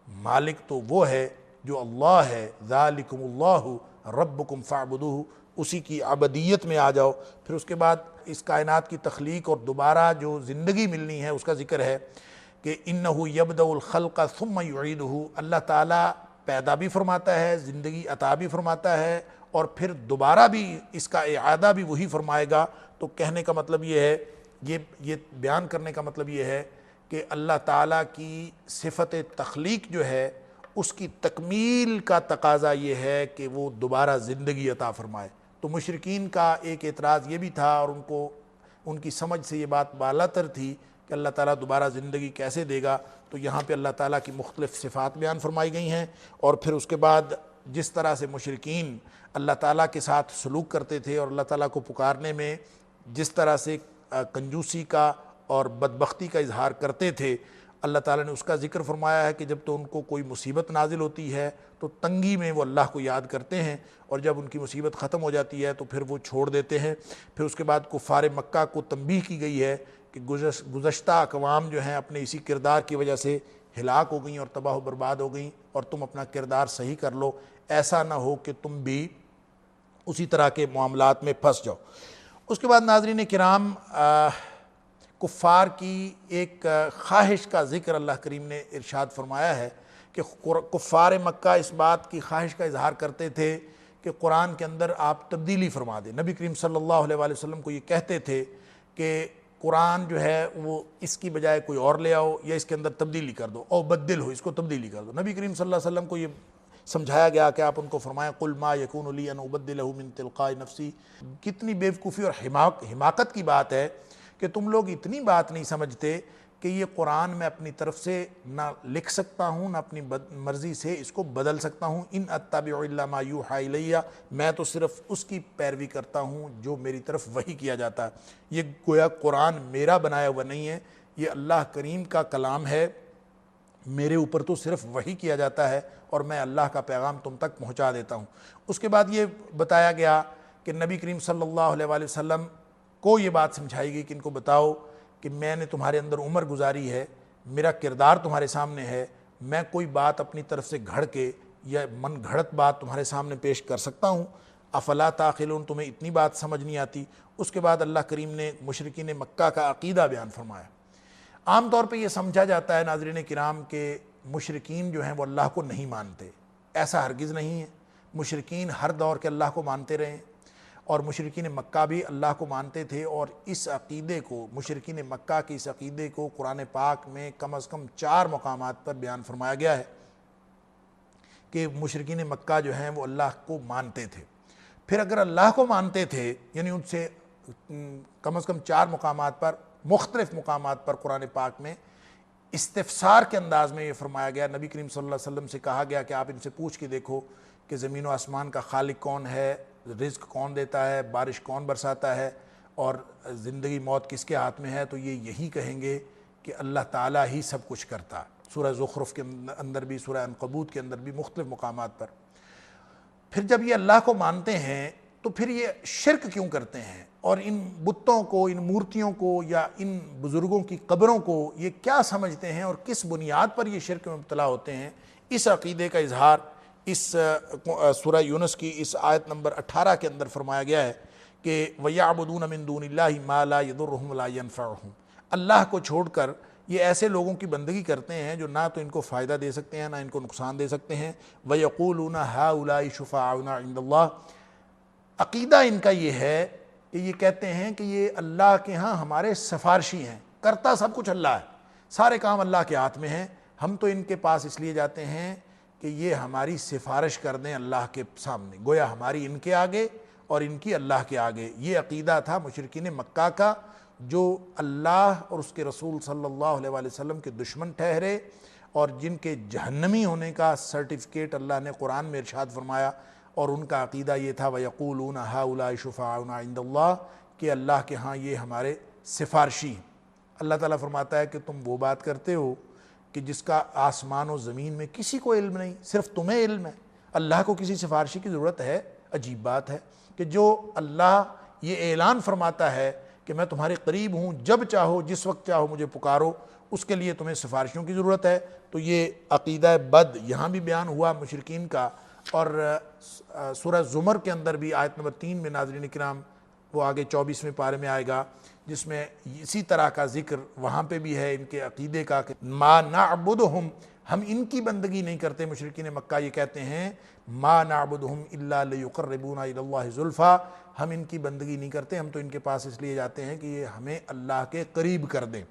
B: مالک تو وہ ہے جو اللہ ہے، ذالکم اللہ ربکم فاعبدوہ، اسی کی عبدیت میں آ جاؤ۔ پھر اس کے بعد اس کائنات کی تخلیق اور دوبارہ جو زندگی ملنی ہے اس کا ذکر ہے کہ انہ یبدأ الخلق ثم یعیدہ، اللہ تعالیٰ پیدا بھی فرماتا ہے، زندگی عطا بھی فرماتا ہے، اور پھر دوبارہ بھی اس کا اعادہ بھی وہی فرمائے گا۔ تو کہنے کا مطلب یہ ہے، یہ بیان کرنے کا مطلب یہ ہے کہ اللہ تعالیٰ کی صفت تخلیق جو ہے اس کی تکمیل کا تقاضا یہ ہے کہ وہ دوبارہ زندگی عطا فرمائے۔ تو مشرکین کا ایک اعتراض یہ بھی تھا، اور ان کی سمجھ سے یہ بات بالا تر تھی کہ اللہ تعالیٰ دوبارہ زندگی کیسے دے گا۔ تو یہاں پہ اللہ تعالیٰ کی مختلف صفات بیان فرمائی گئی ہیں، اور پھر اس کے بعد جس طرح سے مشرکین اللہ تعالیٰ کے ساتھ سلوک کرتے تھے اور اللہ تعالیٰ کو پکارنے میں جس طرح سے کنجوسی کا اور بدبختی کا اظہار کرتے تھے، اللہ تعالیٰ نے اس کا ذکر فرمایا ہے کہ جب تو ان کو کوئی مصیبت نازل ہوتی ہے تو تنگی میں وہ اللہ کو یاد کرتے ہیں، اور جب ان کی مصیبت ختم ہو جاتی ہے تو پھر وہ چھوڑ دیتے ہیں۔ پھر اس کے بعد کفار مکہ کو تنبیہ کی گئی ہے کہ گزشتہ اقوام جو ہیں اپنے اسی کردار کی وجہ سے ہلاک ہو گئیں اور تباہ و برباد ہو گئیں، اور تم اپنا کردار صحیح کر لو، ایسا نہ ہو کہ تم بھی اسی طرح کے معاملات میں پھنس جاؤ۔ اس کے بعد ناظرین کرام، کفار کی ایک خواہش کا ذکر اللہ کریم نے ارشاد فرمایا ہے کہ کفار مکہ اس بات کی خواہش کا اظہار کرتے تھے کہ قرآن کے اندر آپ تبدیلی فرما دیں۔ نبی کریم صلی اللہ علیہ وآلہ وسلم کو یہ کہتے تھے کہ قرآن جو ہے وہ اس کی بجائے کوئی اور لے آؤ، یا اس کے اندر تبدیلی کر دو، او بدل ہو، اس کو تبدیلی کر دو۔ نبی کریم صلی اللہ علیہ وسلم کو یہ سمجھایا گیا کہ آپ ان کو فرمائیں قل ما یکون لی ان ابدلہ من تلقاء نفسی۔ کتنی بیوقوفی اور حماقت کی بات ہے کہ تم لوگ اتنی بات نہیں سمجھتے کہ یہ قرآن میں اپنی طرف سے نہ لکھ سکتا ہوں، نہ اپنی مرضی سے اس کو بدل سکتا ہوں۔ ان اتبع الا ما یوحی الیہ، میں تو صرف اس کی پیروی کرتا ہوں جو میری طرف وحی کیا جاتا ہے۔ یہ گویا قرآن میرا بنایا ہوا نہیں ہے، یہ اللہ کریم کا کلام ہے، میرے اوپر تو صرف وحی کیا جاتا ہے اور میں اللہ کا پیغام تم تک پہنچا دیتا ہوں۔ اس کے بعد یہ بتایا گیا کہ نبی کریم صلی اللہ علیہ وآلہ وسلم کو یہ بات سمجھائی گئی کہ ان کو بتاؤ کہ میں نے تمہارے اندر عمر گزاری ہے میرا کردار تمہارے سامنے ہے، میں کوئی بات اپنی طرف سے گھڑ کے یا من گھڑت بات تمہارے سامنے پیش کر سکتا ہوں؟ افلا تعقلون، تمہیں اتنی بات سمجھ نہیں آتی؟ اس کے بعد اللہ کریم نے مشرکین مکہ کا عقیدہ بیان فرمایا۔ عام طور پہ یہ سمجھا جاتا ہے ناظرین کرام کہ مشرکین جو ہیں وہ اللہ کو نہیں مانتے، ایسا ہرگز نہیں ہے۔ مشرکین ہر دور کے اللہ کو مانتے رہے ہیں، اور مشرکین مکہ بھی اللہ کو مانتے تھے، اور اس عقیدے کو، مشرکین مکہ کے اس عقیدے کو قرآن پاک میں کم از کم 4 مقامات پر بیان فرمایا گیا ہے کہ مشرکین مکہ جو ہیں وہ اللہ کو مانتے تھے۔ پھر اگر اللہ کو مانتے تھے، یعنی ان سے کم از کم 4 مقامات پر، مختلف مقامات پر قرآن پاک میں استفسار کے انداز میں یہ فرمایا گیا، نبی کریم صلی اللہ علیہ وسلم سے کہا گیا کہ آپ ان سے پوچھ کے دیکھو کہ زمین و آسمان کا خالق کون ہے، رزق کون دیتا ہے، بارش کون برساتا ہے، اور زندگی موت کس کے ہاتھ میں ہے، تو یہ یہی کہیں گے کہ اللہ تعالیٰ ہی سب کچھ کرتا۔ سورہ زخرف کے اندر بھی، سورہ عنکبوت کے اندر بھی، مختلف مقامات پر۔ پھر جب یہ اللہ کو مانتے ہیں تو پھر یہ شرک کیوں کرتے ہیں، اور ان بتوں کو، ان مورتیوں کو، یا ان بزرگوں کی قبروں کو یہ کیا سمجھتے ہیں، اور کس بنیاد پر یہ شرک میں مبتلا ہوتے ہیں؟ اس عقیدے کا اظہار اس سورہ یونس کی اس آیت نمبر 18 کے اندر فرمایا گیا ہے کہ وَيَعْبُدُونَ مِن دُونِ اللَّهِ مَا لَا يَضُرُّهُمْ وَلَا يَنفَعُهُمْ، اللہ کو چھوڑ کر یہ ایسے لوگوں کی بندگی کرتے ہیں جو نہ تو ان کو فائدہ دے سکتے ہیں، نہ ان کو نقصان دے سکتے ہیں۔ وَيَقُولُونَ هَؤُلَاءِ شُفَعَاؤُنَا عِندَ اللَّهِ، عقیدہ ان کا یہ ہے کہ یہ کہتے ہیں کہ یہ اللہ کے ہاں ہمارے سفارشی ہیں، کرتا سب کچھ اللہ ہے، سارے کام اللہ کے ہاتھ میں ہیں، ہم تو ان کے پاس اس لیے جاتے ہیں کہ یہ ہماری سفارش کر دیں اللہ کے سامنے، گویا ہماری ان کے آگے اور ان کی اللہ کے آگے۔ یہ عقیدہ تھا مشرکین مکہ کا، جو اللہ اور اس کے رسول صلی اللہ علیہ وآلہ وسلم کے دشمن ٹھہرے، اور جن کے جہنمی ہونے کا سرٹیفکیٹ اللہ نے قرآن میں ارشاد فرمایا، اور ان کا عقیدہ یہ تھا وَيَقُولُونَ هَؤُلَاءِ شُفَعَاؤُنَا عِندَ اللَّهِ، کہ اللہ کے ہاں یہ ہمارے سفارشی ہیں۔ اللہ تعالیٰ فرماتا ہے کہ تم وہ بات کرتے ہو کہ جس کا آسمان و زمین میں کسی کو علم نہیں، صرف تمہیں علم ہے۔ اللہ کو کسی سفارشی کی ضرورت ہے؟ عجیب بات ہے کہ جو اللہ یہ اعلان فرماتا ہے کہ میں تمہارے قریب ہوں، جب چاہو جس وقت چاہو مجھے پکارو، اس کے لیے تمہیں سفارشیوں کی ضرورت ہے۔ تو یہ عقیدہ بد یہاں بھی بیان ہوا مشرکین کا، اور سورہ زمر کے اندر بھی آیت نمبر 3 میں ناظرین کرام، وہ آگے 24ویں پارے میں آئے گا، جس میں اسی طرح کا ذکر وہاں پہ بھی ہے ان کے عقیدے کا کہ ما نعبدہم، ہم ان کی بندگی نہیں کرتے۔ مشرکین مکہ یہ کہتے ہیں ما نعبدہم الا لیقربونا الی اللہ زلفیٰ، ہم ان کی بندگی نہیں کرتے، ہم تو ان کے پاس اس لیے جاتے ہیں کہ یہ ہمیں اللہ کے قریب کر دیں۔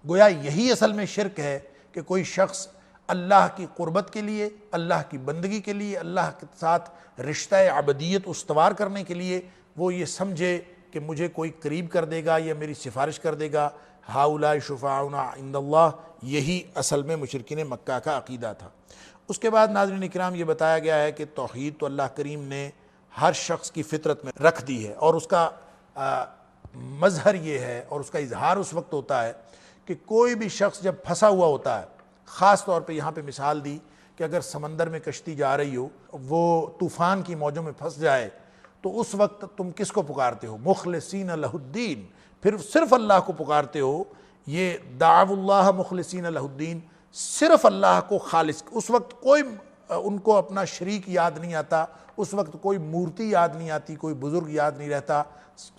B: گویا یہی اصل میں شرک ہے کہ کوئی شخص اللہ کی قربت کے لیے، اللہ کی بندگی کے لیے، اللہ کے ساتھ رشتہ عبدیت استوار کرنے کے لیے وہ یہ سمجھے کہ مجھے کوئی قریب کر دے گا یا میری سفارش کر دے گا۔ ہؤلاء شفعاؤنا عند اللہ، یہی اصل میں مشرکین مکہ کا عقیدہ تھا۔ اس کے بعد ناظرین کرام یہ بتایا گیا ہے کہ توحید تو اللہ کریم نے ہر شخص کی فطرت میں رکھ دی ہے، اور اس کا مظہر یہ ہے اور اس کا اظہار اس وقت ہوتا ہے کہ کوئی بھی شخص جب پھنسا ہوا ہوتا ہے، خاص طور پہ یہاں پہ مثال دی کہ اگر سمندر میں کشتی جا رہی ہو، وہ طوفان کی موجوں میں پھنس جائے، تو اس وقت تم کس کو پکارتے ہو؟ مخلصین لہ الدین، پھر صرف اللہ کو پکارتے ہو۔ یہ دعوا اللہ مخلصین لہ الدین، صرف اللہ کو خالص۔ اس وقت کوئی ان کو اپنا شریک یاد نہیں آتا، اس وقت کوئی مورتی یاد نہیں آتی، کوئی بزرگ یاد نہیں رہتا،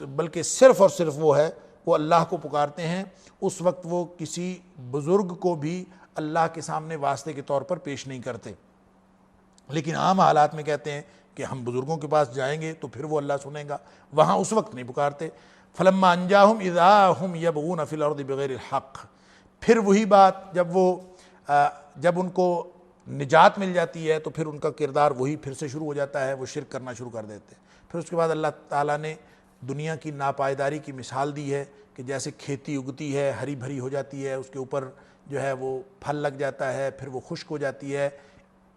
B: بلکہ صرف اور صرف وہ ہے، وہ اللہ کو پکارتے ہیں۔ اس وقت وہ کسی بزرگ کو بھی اللہ کے سامنے واسطے کے طور پر پیش نہیں کرتے، لیکن عام حالات میں کہتے ہیں کہ ہم بزرگوں کے پاس جائیں گے تو پھر وہ اللہ سنیں گا، وہاں اس وقت نہیں پکارتے۔ فلما انجاہم اذا ہم یبغون فی الارض بغیر الحق، پھر وہی بات جب ان کو نجات مل جاتی ہے تو پھر ان کا کردار وہی پھر سے شروع ہو جاتا ہے، وہ شرک کرنا شروع کر دیتے ہیں۔ پھر اس کے بعد اللہ تعالیٰ نے دنیا کی ناپائیداری کی مثال دی ہے کہ جیسے کھیتی اگتی ہے، ہری بھری ہو جاتی ہے، اس کے اوپر جو ہے وہ پھل لگ جاتا ہے، پھر وہ خشک ہو جاتی ہے،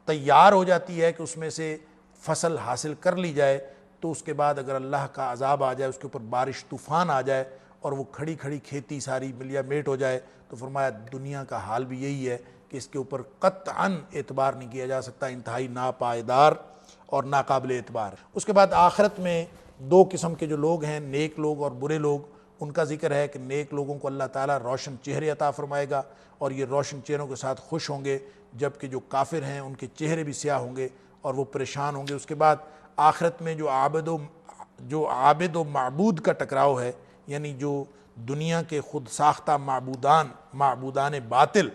B: تیار ہو جاتی ہے کہ اس میں سے فصل حاصل کر لی جائے، تو اس کے بعد اگر اللہ کا عذاب آ جائے، اس کے اوپر بارش طوفان آ جائے اور وہ کھڑی کھڑی کھیتی ساری ملیا میٹ ہو جائے، تو فرمایا دنیا کا حال بھی یہی ہے کہ اس کے اوپر قطعاً اعتبار نہیں کیا جا سکتا، انتہائی ناپائیدار اور ناقابل اعتبار۔ اس کے بعد آخرت میں دو قسم کے جو لوگ ہیں، نیک لوگ اور برے لوگ، ان کا ذکر ہے کہ نیک لوگوں کو اللہ تعالیٰ روشن چہرے عطا فرمائے گا اور یہ روشن چہروں کے ساتھ خوش ہوں گے، جبکہ جو کافر ہیں ان کے چہرے بھی سیاہ ہوں گے اور وہ پریشان ہوں گے۔ اس کے بعد آخرت میں جو عابد و معبود کا ٹکراؤ ہے، یعنی جو دنیا کے خود ساختہ معبودان باطل،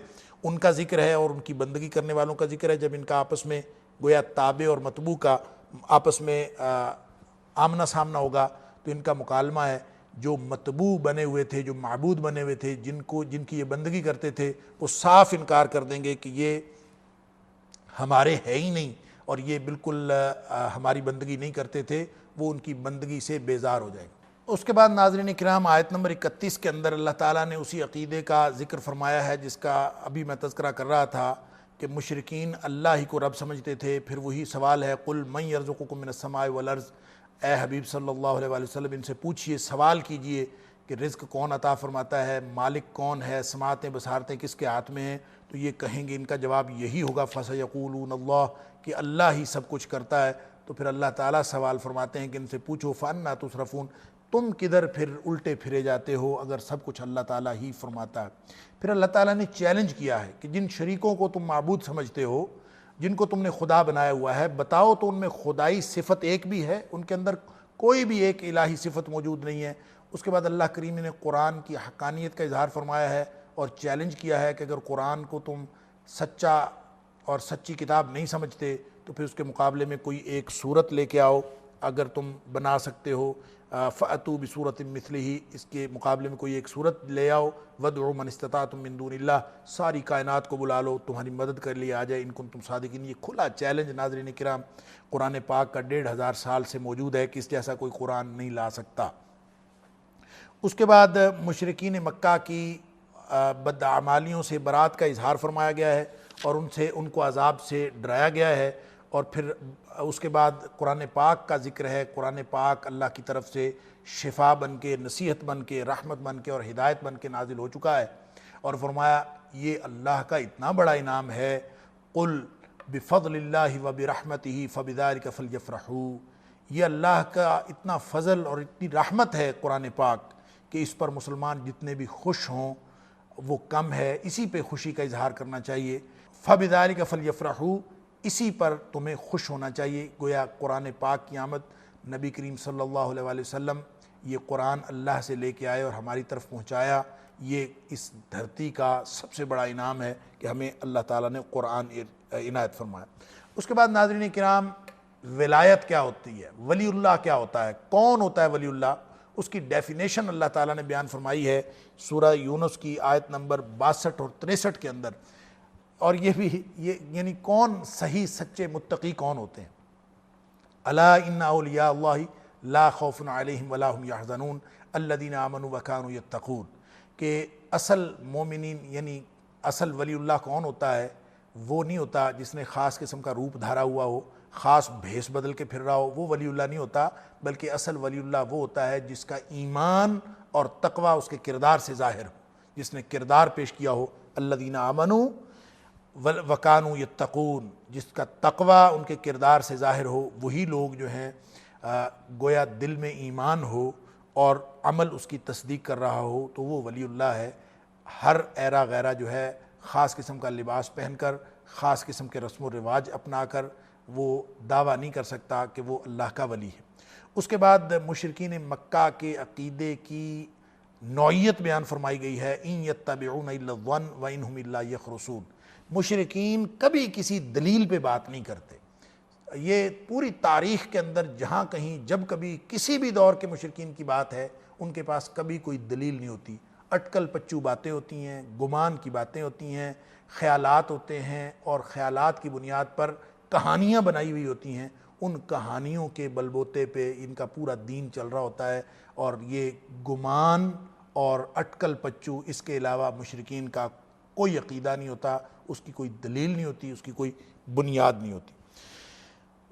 B: ان کا ذکر ہے اور ان کی بندگی کرنے والوں کا ذکر ہے، جب ان کا آپس میں گویا تابع اور متبوع کا آپس میں آمنا سامنا ہوگا تو ان کا مکالمہ ہے۔ جو متبوع بنے ہوئے تھے، جو معبود بنے ہوئے تھے، جن کی یہ بندگی کرتے تھے، وہ صاف انکار کر دیں گے کہ یہ ہمارے ہے ہی نہیں اور یہ بالکل ہماری بندگی نہیں کرتے تھے، وہ ان کی بندگی سے بیزار ہو جائے گا۔ اس کے بعد ناظرین کرام آیت نمبر 31 کے اندر اللہ تعالیٰ نے اسی عقیدے کا ذکر فرمایا ہے جس کا ابھی میں تذکرہ کر رہا تھا کہ مشرکین اللہ ہی کو رب سمجھتے تھے۔ پھر وہی سوال ہے، قُلْ مَنْ يَرْزُقُكُم مِّنَ السَّمَاءِ وَالْأَرْضِ، اے حبیب صلی اللہ علیہ وسلم ان سے پوچھئے، سوال کیجئے کہ رزق کون عطا فرماتا ہے، مالک کون ہے، سماعتیں بصارتیں کس کے ہاتھ میں ہیں؟ تو یہ کہیں گے، ان کا جواب یہی ہوگا فَسَيَقُولُونَ اللَّهُ، کہ اللہ ہی سب کچھ کرتا ہے۔ تو پھر اللہ تعالیٰ سوال فرماتے ہیں کہ ان سے پوچھو فَأَنَّىٰ تُصْرَفُونَ، تم کدھر پھر الٹے پھرے جاتے ہو اگر سب کچھ اللہ تعالیٰ ہی فرماتا ہے۔ پھر اللہ تعالیٰ نے چیلنج کیا ہے کہ جن شریکوں کو تم معبود سمجھتے ہو، جن کو تم نے خدا بنایا ہوا ہے، بتاؤ تو ان میں خدائی صفت ایک بھی ہے؟ ان کے اندر کوئی بھی ایک الہی صفت موجود نہیں ہے۔ اس کے بعد اللہ کریم نے قرآن کی حقانیت کا اظہار فرمایا ہے اور چیلنج کیا ہے کہ اگر قرآن کو تم سچا اور سچی کتاب نہیں سمجھتے تو پھر اس کے مقابلے میں کوئی ایک صورت لے کے آؤ، اگر تم بنا سکتے ہو فَأْتُوا بِصُورَةٍ مِّثْلِهِ، اس کے مقابلے میں کوئی ایک صورت لے آؤ، وَادْعُوا مَنِ اسْتَطَعْتُم مِّن دُونِ اللَّهِ، ساری کائنات کو بلا لو تمہاری مدد کر لیے آ جائے ان کنتم صادقین۔ یہ کھلا چیلنج ناظرین کرام قرآن پاک کا 1500 سال سے موجود ہے کہ اس جیسا کوئی قرآن نہیں لا سکتا۔ اس کے بعد مشرکین مکہ کی بدعمالیوں سے برات کا اظہار فرمایا گیا ہے اور ان کو عذاب سے ڈرایا گیا ہے، اور پھر اس کے بعد قرآن پاک کا ذکر ہے۔ قرآن پاک اللہ کی طرف سے شفا بن کے، نصیحت بن کے، رحمت بن کے اور ہدایت بن کے نازل ہو چکا ہے، اور فرمایا یہ اللہ کا اتنا بڑا انعام ہے، قُلْ بِفَضْلِ اللَّهِ وَبِرَحْمَتِهِ فَبِذَلِكَ فَلْيَفْرَحُوا، یہ اللہ کا اتنا فضل اور اتنی رحمت ہے قرآن پاک کہ اس پر مسلمان جتنے بھی خوش ہوں وہ کم ہے، اسی پہ خوشی کا اظہار کرنا چاہیے۔ فَبِذَلِكَ فَلْيَفْرَحُوا، اسی پر تمہیں خوش ہونا چاہیے۔ گویا قرآن پاک کی آمد، نبی کریم صلی اللہ علیہ وآلہ وسلم یہ قرآن اللہ سے لے کے آئے اور ہماری طرف پہنچایا، یہ اس دھرتی کا سب سے بڑا انعام ہے کہ ہمیں اللہ تعالیٰ نے قرآن عنایت فرمایا۔ اس کے بعد ناظرین کرام ولایت کیا ہوتی ہے، ولی اللہ کیا ہوتا ہے، کون ہوتا ہے ولی اللہ؟ اس کی ڈیفینیشن اللہ تعالیٰ نے بیان فرمائی ہے سورہ یونس کی آیت نمبر 62 اور 63 کے اندر، اور یہ یعنی کون صحیح سچے متقی کون ہوتے ہیں؟ الا ان اولیاء اللہ لا خوف علیہم ولا هم يحزنون الذین آمنوا وکانوا یتقون، کہ اصل مومنین یعنی اصل ولی اللہ کون ہوتا ہے؟ وہ نہیں ہوتا جس نے خاص قسم کا روپ دھارا ہوا ہو، خاص بھیس بدل کے پھر رہا ہو، وہ ولی اللہ نہیں ہوتا، بلکہ اصل ولی اللہ وہ ہوتا ہے جس کا ایمان اور تقوی اس کے کردار سے ظاہر ہو، جس نے کردار پیش کیا ہو، الذین آمنوا وکانوا یتقون، جس کا تقوی ان کے کردار سے ظاہر ہو، وہی لوگ جو ہیں گویا دل میں ایمان ہو اور عمل اس کی تصدیق کر رہا ہو تو وہ ولی اللہ ہے۔ ہر ایرا غیرہ جو ہے خاص قسم کا لباس پہن کر، خاص قسم کے رسم و رواج اپنا کر وہ دعویٰ نہیں کر سکتا کہ وہ اللہ کا ولی ہے۔ اس کے بعد مشرکین مکہ کے عقیدے کی نوعیت بیان فرمائی گئی ہے، ان یتبعون الا الظن وان هم الا یخرصون، مشرکین کبھی کسی دلیل پہ بات نہیں کرتے۔ یہ پوری تاریخ کے اندر جہاں کہیں جب کبھی کسی بھی دور کے مشرکین کی بات ہے، ان کے پاس کبھی کوئی دلیل نہیں ہوتی، اٹکل پچو باتیں ہوتی ہیں، گمان کی باتیں ہوتی ہیں، خیالات ہوتے ہیں، اور خیالات کی بنیاد پر کہانیاں بنائی ہوئی ہوتی ہیں، ان کہانیوں کے بلبوتے پہ ان کا پورا دین چل رہا ہوتا ہے، اور یہ گمان اور اٹکل پچو اس کے علاوہ مشرکین کا کوئی عقیدہ نہیں ہوتا، اس کی کوئی دلیل نہیں ہوتی، اس کی کوئی بنیاد نہیں ہوتی۔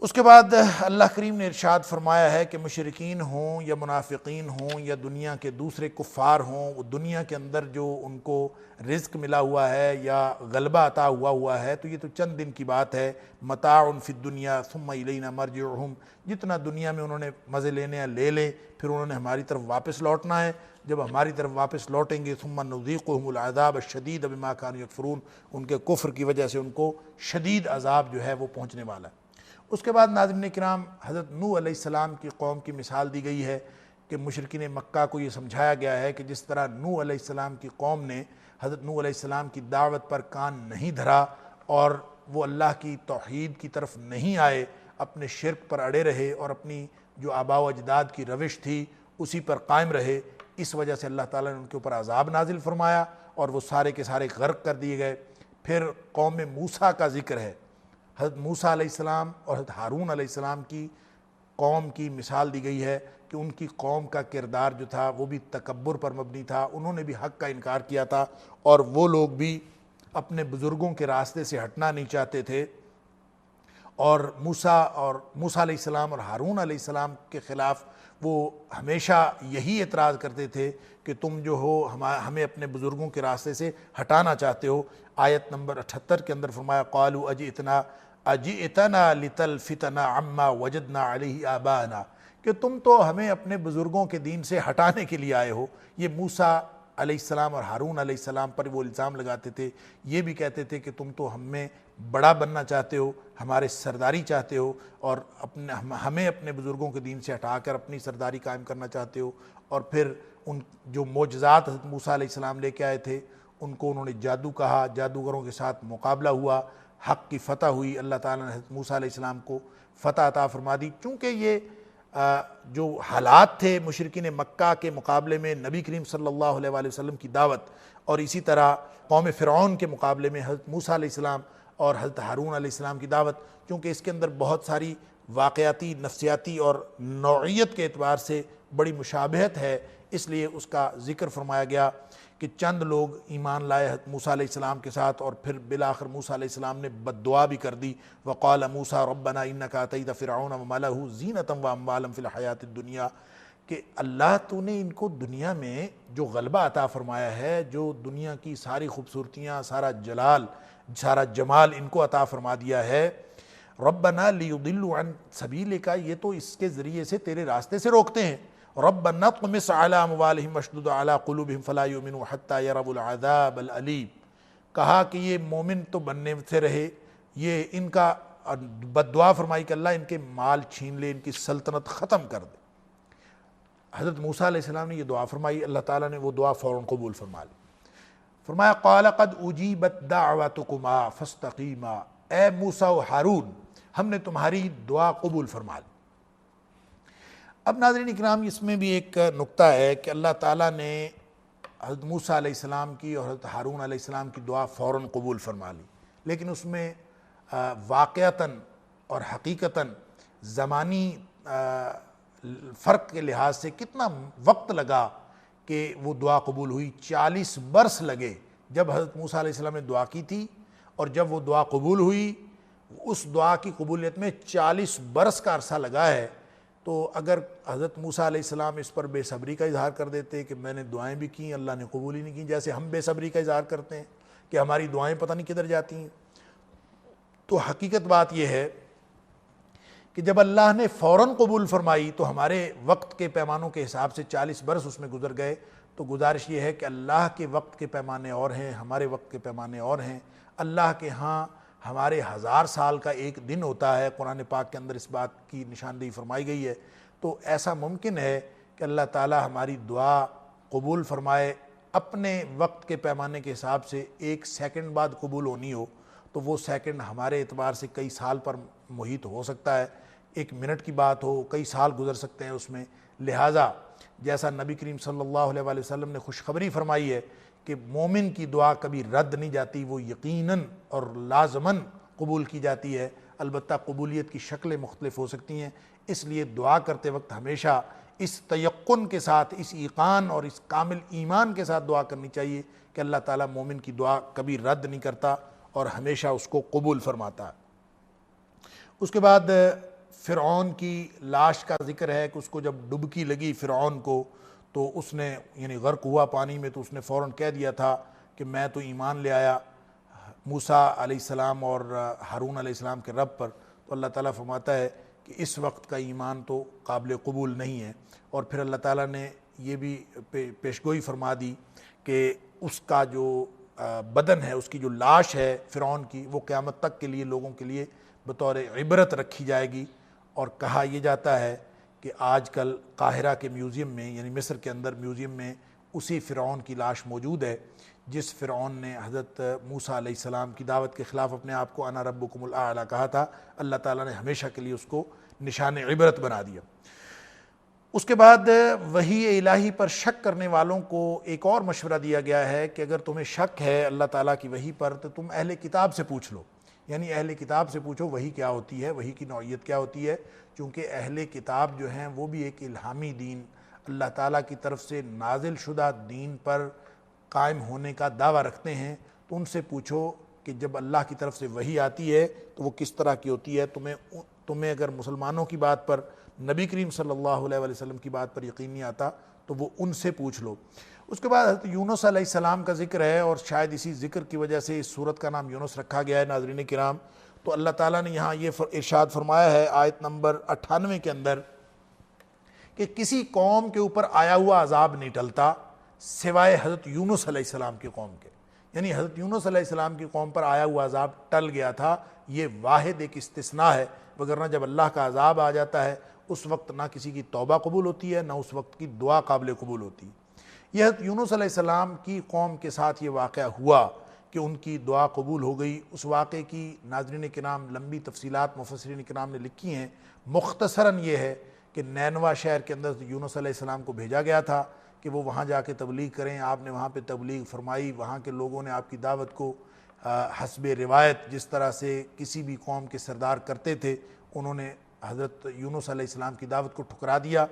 B: اس کے بعد اللہ کریم نے ارشاد فرمایا ہے کہ مشرکین ہوں یا منافقین ہوں یا دنیا کے دوسرے کفار ہوں، وہ دنیا کے اندر جو ان کو رزق ملا ہوا ہے یا غلبہ عطا ہوا ہے تو یہ تو چند دن کی بات ہے، متاع فی الدنیا ثم الینا مرجعہم، جتنا دنیا میں انہوں نے مزے لینے ہیں لے لیں، پھر انہوں نے ہماری طرف واپس لوٹنا ہے۔ جب ہماری طرف واپس لوٹیں گے ثم نذیقہم العذاب الشدید بما کانوا یکفرون، ان کے کفر کی وجہ سے ان کو شدید عذاب جو ہے وہ پہنچنے والا ہے۔ اس کے بعد ناظرین کرام حضرت نوح علیہ السلام کی قوم کی مثال دی گئی ہے کہ مشرکین مکہ کو یہ سمجھایا گیا ہے کہ جس طرح نوح علیہ السلام کی قوم نے حضرت نوح علیہ السلام کی دعوت پر کان نہیں دھرا اور وہ اللہ کی توحید کی طرف نہیں آئے، اپنے شرک پر اڑے رہے اور اپنی جو آباء و اجداد کی روش تھی اسی پر قائم رہے، اس وجہ سے اللہ تعالیٰ نے ان کے اوپر عذاب نازل فرمایا اور وہ سارے کے سارے غرق کر دیے گئے۔ پھر قوم موسیٰ کا ذکر ہے، حضرت موسیٰ علیہ السلام اور حضرت ہارون علیہ السلام کی قوم کی مثال دی گئی ہے کہ ان کی قوم کا کردار جو تھا وہ بھی تکبر پر مبنی تھا، انہوں نے بھی حق کا انکار کیا تھا اور وہ لوگ بھی اپنے بزرگوں کے راستے سے ہٹنا نہیں چاہتے تھے، اور موسیٰ علیہ السلام اور ہارون علیہ السلام کے خلاف وہ ہمیشہ یہی اعتراض کرتے تھے کہ تم جو ہو ہمیں اپنے بزرگوں کے راستے سے ہٹانا چاہتے ہو۔ آیت نمبر 78 کے اندر فرمایا قالوا اجئتنا لتلفتنا عما وجدنا علیہ آباءنا، کہ تم تو ہمیں اپنے بزرگوں کے دین سے ہٹانے کے لیے آئے ہو۔ یہ موسیٰ علیہ السلام اور ہارون علیہ السلام پر وہ الزام لگاتے تھے، یہ بھی کہتے تھے کہ تم تو ہمیں بڑا بننا چاہتے ہو، ہمارے سرداری چاہتے ہو اور ہمیں اپنے بزرگوں کے دین سے ہٹا کر اپنی سرداری قائم کرنا چاہتے ہو۔ اور پھر ان جو معجزات حضرت موسیٰ علیہ السلام لے کے آئے تھے ان کو انہوں نے جادو کہا، جادوگروں کے ساتھ مقابلہ ہوا، حق کی فتح ہوئی، اللہ تعالیٰ نے حضرت موسیٰ علیہ السلام کو فتح عطا فرما دی۔ چونکہ یہ جو حالات تھے مشرکین مکہ کے مقابلے میں نبی کریم صلی اللہ علیہ وآلہ وسلم کی دعوت، اور اسی طرح قوم فرعون کے مقابلے میں حضرت موسیٰ علیہ السلام اور حضرت ہارون علیہ السلام کی دعوت، چونکہ اس کے اندر بہت ساری واقعاتی، نفسیاتی اور نوعیت کے اعتبار سے بڑی مشابہت ہے، اس لیے اس کا ذکر فرمایا گیا کہ چند لوگ ایمان لائے حضرت موسیٰ علیہ السلام کے ساتھ، اور پھر بالآخر موسیٰ علیہ السلام نے بد دعا بھی کر دی، وقال موسیٰ ربنا انک آتیت فرعون وملأہ زینۃ واموالا فی الحیاۃ الدنیا، کہ اللہ تو نے ان کو دنیا میں جو غلبہ عطا فرمایا ہے، جو دنیا کی ساری خوبصورتیاں، سارا جلال، سارا جمال ان کو عطا فرما دیا ہے، ربنا لیضلوا عن سبیلک، یہ تو اس کے ذریعے سے تیرے راستے سے روکتے ہیں، ربنا اطمس علی اموالہم واشدد علی قلوبہم فلا یؤمنوا حتی یروا العذاب العلیم، کہا کہ یہ مومن تو بننے سے رہے، یہ ان کا بد دعا فرمائی کہ اللہ ان کے مال چھین لے، ان کی سلطنت ختم کر دے۔ حضرت موسیٰ علیہ السلام نے یہ دعا فرمائی، اللہ تعالیٰ نے وہ دعا فوراً قبول فرما لی، فرمایا قال قد اجیبت دعوتکما فاستقیما، اے موسیٰ و ہارون ہم نے تمہاری دعا قبول فرما لی۔ اب ناظرین اکرام اس میں بھی ایک نقطہ ہے کہ اللہ تعالیٰ نے حضرت موسیٰ علیہ السلام کی اور حضرت ہارون علیہ السلام کی دعا فوراً قبول فرما لی، لیکن اس میں واقعتاً اور حقیقتاً زمانی فرق کے لحاظ سے کتنا وقت لگا کہ وہ دعا قبول ہوئی۔ 40 برس لگے جب حضرت موسیٰ علیہ السلام نے دعا کی تھی، اور جب وہ دعا قبول ہوئی اس دعا کی قبولیت میں 40 برس کا عرصہ لگا ہے۔ تو اگر حضرت موسیٰ علیہ السلام اس پر بے صبری کا اظہار کر دیتے کہ میں نے دعائیں بھی کیں اللہ نے قبول ہی نہیں کی، جیسے ہم بے صبری کا اظہار کرتے ہیں کہ ہماری دعائیں پتہ نہیں کدھر جاتی ہیں، تو حقیقت بات یہ ہے کہ جب اللہ نے فوراً قبول فرمائی تو ہمارے وقت کے پیمانوں کے حساب سے 40 برس اس میں گزر گئے۔ تو گزارش یہ ہے کہ اللہ کے وقت کے پیمانے اور ہیں، ہمارے وقت کے پیمانے اور ہیں۔ اللہ کے ہاں ہمارے 1000 سال کا ایک دن ہوتا ہے، قرآن پاک کے اندر اس بات کی نشاندہی فرمائی گئی ہے۔ تو ایسا ممکن ہے کہ اللہ تعالی ہماری دعا قبول فرمائے، اپنے وقت کے پیمانے کے حساب سے 1 سیکنڈ بعد قبول ہونی ہو تو وہ سیکنڈ ہمارے اعتبار سے کئی سال پر محیط ہو سکتا ہے، 1 منٹ کی بات ہو کئی سال گزر سکتے ہیں اس میں۔ لہٰذا جیسا نبی کریم صلی اللہ علیہ وآلہ وسلم نے خوشخبری فرمائی ہے کہ مومن کی دعا کبھی رد نہیں جاتی، وہ یقیناً اور لازماً قبول کی جاتی ہے، البتہ قبولیت کی شکلیں مختلف ہو سکتی ہیں، اس لیے دعا کرتے وقت ہمیشہ اس تیقن کے ساتھ، اس ایقان اور اس کامل ایمان کے ساتھ دعا کرنی چاہیے کہ اللہ تعالیٰ مومن کی دعا کبھی رد نہیں کرتا اور ہمیشہ اس کو قبول فرماتا ہے۔ اس کے بعد فرعون کی لاش کا ذکر ہے کہ اس کو جب ڈبکی لگی فرعون کو تو اس نے یعنی غرق ہوا پانی میں، تو اس نے فوراً کہہ دیا تھا کہ میں تو ایمان لے آیا موسیٰ علیہ السلام اور ہارون علیہ السلام کے رب پر۔ تو اللہ تعالیٰ فرماتا ہے کہ اس وقت کا ایمان تو قابل قبول نہیں ہے، اور پھر اللہ تعالیٰ نے یہ بھی پیشگوئی فرما دی کہ اس کا جو بدن ہے، اس کی جو لاش ہے فرعون کی، وہ قیامت تک کے لیے لوگوں کے لیے بطور عبرت رکھی جائے گی۔ اور کہا یہ جاتا ہے کہ آج کل قاہرہ کے میوزیم میں، یعنی مصر کے اندر میوزیم میں اسی فرعون کی لاش موجود ہے جس فرعون نے حضرت موسیٰ علیہ السلام کی دعوت کے خلاف اپنے آپ کو انا ربکم الاعلی کہا تھا۔ اللہ تعالیٰ نے ہمیشہ کے لیے اس کو نشان عبرت بنا دیا۔ اس کے بعد وحی الہی پر شک کرنے والوں کو ایک اور مشورہ دیا گیا ہے کہ اگر تمہیں شک ہے اللہ تعالیٰ کی وحی پر تو تم اہل کتاب سے پوچھ لو، یعنی اہل کتاب سے پوچھو وحی کیا ہوتی ہے، وحی کی نوعیت کیا ہوتی ہے، چونکہ اہل کتاب جو ہیں وہ بھی ایک الہامی دین، اللہ تعالیٰ کی طرف سے نازل شدہ دین پر قائم ہونے کا دعویٰ رکھتے ہیں۔ تو ان سے پوچھو کہ جب اللہ کی طرف سے وحی آتی ہے تو وہ کس طرح کی ہوتی ہے۔ تمہیں اگر مسلمانوں کی بات پر، نبی کریم صلی اللہ علیہ وسلم کی بات پر یقین نہیں آتا تو وہ ان سے پوچھ لو۔ اس کے بعد حضرت یونس علیہ السلام کا ذکر ہے، اور شاید اسی ذکر کی وجہ سے اس سورت کا نام یونس رکھا گیا ہے۔ ناظرین کرام، تو اللہ تعالیٰ نے یہاں یہ ارشاد فرمایا ہے آیت نمبر 98 کے اندر کہ کسی قوم کے اوپر آیا ہوا عذاب نہیں ٹلتا سوائے حضرت یونس علیہ السلام کی قوم کے، یعنی حضرت یونس علیہ السلام کی قوم پر آیا ہوا عذاب ٹل گیا تھا۔ یہ واحد ایک استثناء ہے، وگرنہ جب اللہ کا عذاب آ جاتا ہے اس وقت نہ کسی کی توبہ قبول ہوتی ہے، نہ اس وقت کی دعا قابل قبول ہوتی ہے۔ یہ حضرت یونس علیہ السلام کی قوم کے ساتھ یہ واقعہ ہوا کہ ان کی دعا قبول ہو گئی۔ اس واقعے کی ناظرین کرام لمبی تفصیلات مفسرین کرام نے لکھی ہیں، مختصراً یہ ہے کہ نینوا شہر کے اندر یونس علیہ السلام کو بھیجا گیا تھا کہ وہ وہاں جا کے تبلیغ کریں۔ آپ نے وہاں پہ تبلیغ فرمائی، وہاں کے لوگوں نے آپ کی دعوت کو حسب روایت جس طرح سے کسی بھی قوم کے سردار کرتے تھے، انہوں نے حضرت یونس علیہ السلام کی دعوت کو ٹھکرا دیا۔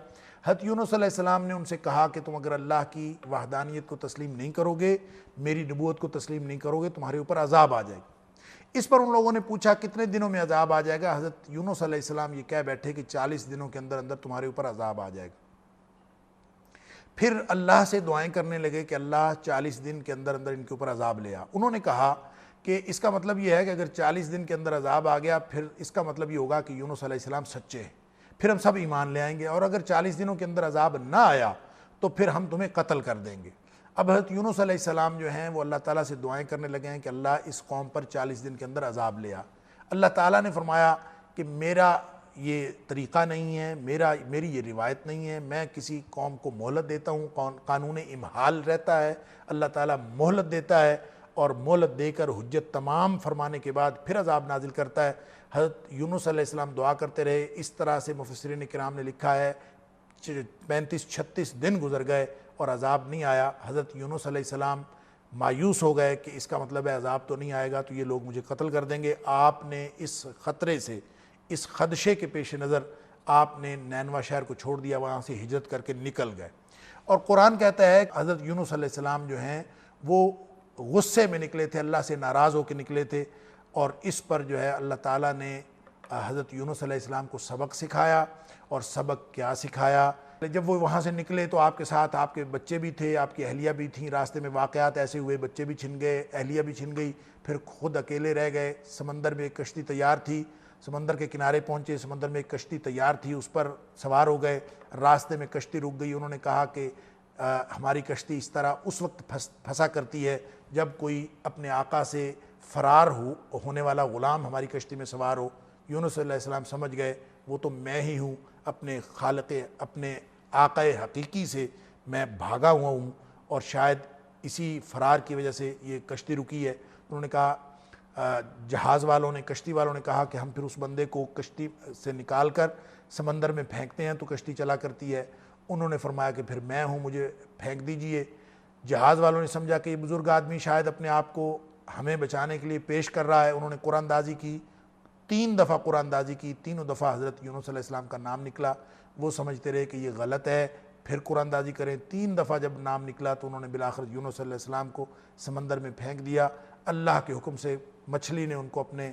B: حضرت یونس علیہ السلام نے ان سے کہا کہ تم اگر اللہ کی وحدانیت کو تسلیم نہیں کرو گے، میری نبوت کو تسلیم نہیں کرو گے، تمہارے اوپر عذاب آ جائے گا۔ اس پر ان لوگوں نے پوچھا کتنے دنوں میں عذاب آ جائے گا؟ حضرت یونس علیہ السلام یہ کہہ بیٹھے کہ 40 دنوں کے اندر اندر تمہارے اوپر عذاب آ جائے گا۔ پھر اللہ سے دعائیں کرنے لگے کہ اللہ 40 دن کے اندر اندر ان کے اوپر عذاب لے آ۔ انہوں نے کہا کہ اس کا مطلب یہ ہے کہ اگر 40 دن کے اندر عذاب آ گیا پھر اس کا مطلب یہ ہوگا کہ یونس علیہ السلام سچے ہیں، پھر ہم سب ایمان لے آئیں گے، اور اگر 40 دنوں کے اندر عذاب نہ آیا تو پھر ہم تمہیں قتل کر دیں گے۔ اب حضرت یونس علیہ السلام جو ہیں وہ اللہ تعالیٰ سے دعائیں کرنے لگے ہیں کہ اللہ اس قوم پر 40 دن کے اندر عذاب لے آ۔ اللہ تعالیٰ نے فرمایا کہ میرا یہ طریقہ نہیں ہے، میری یہ روایت نہیں ہے، میں کسی قوم کو مہلت دیتا ہوں، قانون امحال رہتا ہے، اللہ تعالیٰ مہلت دیتا ہے اور مہلت دے کر حجت تمام فرمانے کے بعد پھر عذاب نازل کرتا ہے۔ حضرت یونس علیہ السلام دعا کرتے رہے، اس طرح سے مفسرین کرام نے لکھا ہے 35-36 دن گزر گئے اور عذاب نہیں آیا۔ حضرت یونس علیہ السلام مایوس ہو گئے کہ اس کا مطلب ہے عذاب تو نہیں آئے گا تو یہ لوگ مجھے قتل کر دیں گے۔ آپ نے اس خطرے سے، اس خدشے کے پیش نظر آپ نے نینوا شہر کو چھوڑ دیا، وہاں سے ہجرت کر کے نکل گئے۔ اور قرآن کہتا ہے کہ حضرت یونس علیہ السلام جو ہیں وہ غصے میں نکلے تھے، اللہ سے ناراض ہو کے نکلے تھے، اور اس پر جو ہے اللہ تعالیٰ نے حضرت یونس علیہ السلام کو سبق سکھایا۔ اور سبق کیا سکھایا؟ جب وہ وہاں سے نکلے تو آپ کے ساتھ آپ کے بچے بھی تھے، آپ کی اہلیہ بھی تھیں، راستے میں واقعات ایسے ہوئے، بچے بھی چھن گئے، اہلیہ بھی چھن گئی، پھر خود اکیلے رہ گئے۔ سمندر میں ایک کشتی تیار تھی، سمندر کے کنارے پہنچے، سمندر میں ایک کشتی تیار تھی، اس پر سوار ہو گئے، راستے میں کشتی رک گئی۔ انہوں نے کہا کہ ہماری کشتی اس طرح اس وقت پھنسا کرتی ہے جب کوئی اپنے آقا سے فرار ہونے والا غلام ہماری کشتی میں سوار ہو۔ یونس علیہ السلام سمجھ گئے وہ تو میں ہی ہوں، اپنے خالق، اپنے آقا حقیقی سے میں بھاگا ہوا ہوں، اور شاید اسی فرار کی وجہ سے یہ کشتی رکی ہے۔ انہوں نے کہا، جہاز والوں نے، کشتی والوں نے کہا کہ ہم پھر اس بندے کو کشتی سے نکال کر سمندر میں پھینکتے ہیں تو کشتی چلا کرتی ہے۔ انہوں نے فرمایا کہ پھر میں ہوں، مجھے پھینک دیجئے۔ جہاز والوں نے سمجھا کہ یہ بزرگ آدمی شاید اپنے آپ کو ہمیں بچانے کے لیے پیش کر رہا ہے۔ انہوں نے قرآن اندازی کی، 3 دفعہ قرآن اندازی کی، تینوں دفعہ حضرت یونس علیہ السلام کا نام نکلا۔ وہ سمجھتے رہے کہ یہ غلط ہے، پھر قرآن اندازی کریں، 3 دفعہ جب نام نکلا تو انہوں نے بالآخر یونس علیہ السلام کو سمندر میں پھینک دیا۔ اللہ کے حکم سے مچھلی نے ان کو اپنے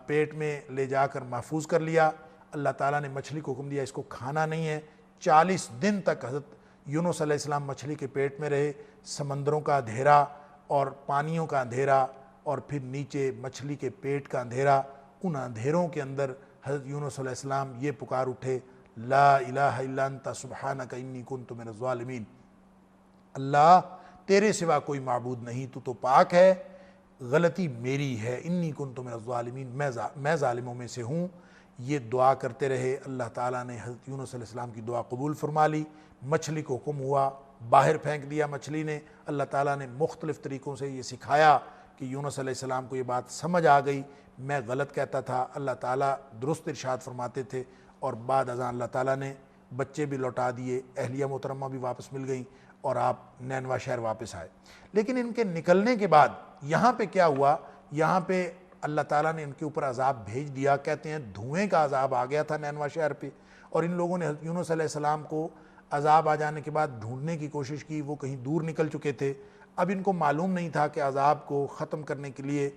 B: پیٹ میں لے جا کر محفوظ کر لیا۔ اللہ تعالیٰ نے مچھلی کو حکم دیا اس کو کھانا نہیں ہے۔ 40 دن تک حضرت یونس علیہ السلام مچھلی کے پیٹ میں رہے، سمندروں کا اندھیرا اور پانیوں کا اندھیرا اور پھر نیچے مچھلی کے پیٹ کا اندھیرا۔ ان اندھیروں کے اندر حضرت یونس علیہ السلام یہ پکار اٹھے، لا الہ الا انت سبحانک انی کنت من الظالمین، اللہ تیرے سوا کوئی معبود نہیں، تو پاک ہے، غلطی میری ہے، انی کنت من الظالمین، میں ظالموں میں سے ہوں۔ یہ دعا کرتے رہے، اللہ تعالیٰ نے حضرت یونس علیہ السلام کی دعا قبول فرما لی، مچھلی کو حکم ہوا، باہر پھینک دیا مچھلی نے۔ اللہ تعالیٰ نے مختلف طریقوں سے یہ سکھایا کہ یونس علیہ السلام کو یہ بات سمجھ آ گئی، میں غلط کہتا تھا، اللہ تعالیٰ درست ارشاد فرماتے تھے، اور بعد ازاں اللہ تعالیٰ نے بچے بھی لوٹا دیے، اہلیہ محترمہ بھی واپس مل گئیں، اور آپ نینوا شہر واپس آئے۔ لیکن ان کے نکلنے کے بعد یہاں پہ کیا ہوا، یہاں پہ اللہ تعالیٰ نے ان کے اوپر عذاب بھیج دیا، کہتے ہیں دھوئیں کا عذاب آ گیا تھا نینوا شہر پہ، اور ان لوگوں نے حضرت یونس علیہ السلام کو عذاب آ جانے کے بعد ڈھونڈنے کی کوشش کی، وہ کہیں دور نکل چکے تھے۔ اب ان کو معلوم نہیں تھا کہ عذاب کو ختم کرنے کے لیے،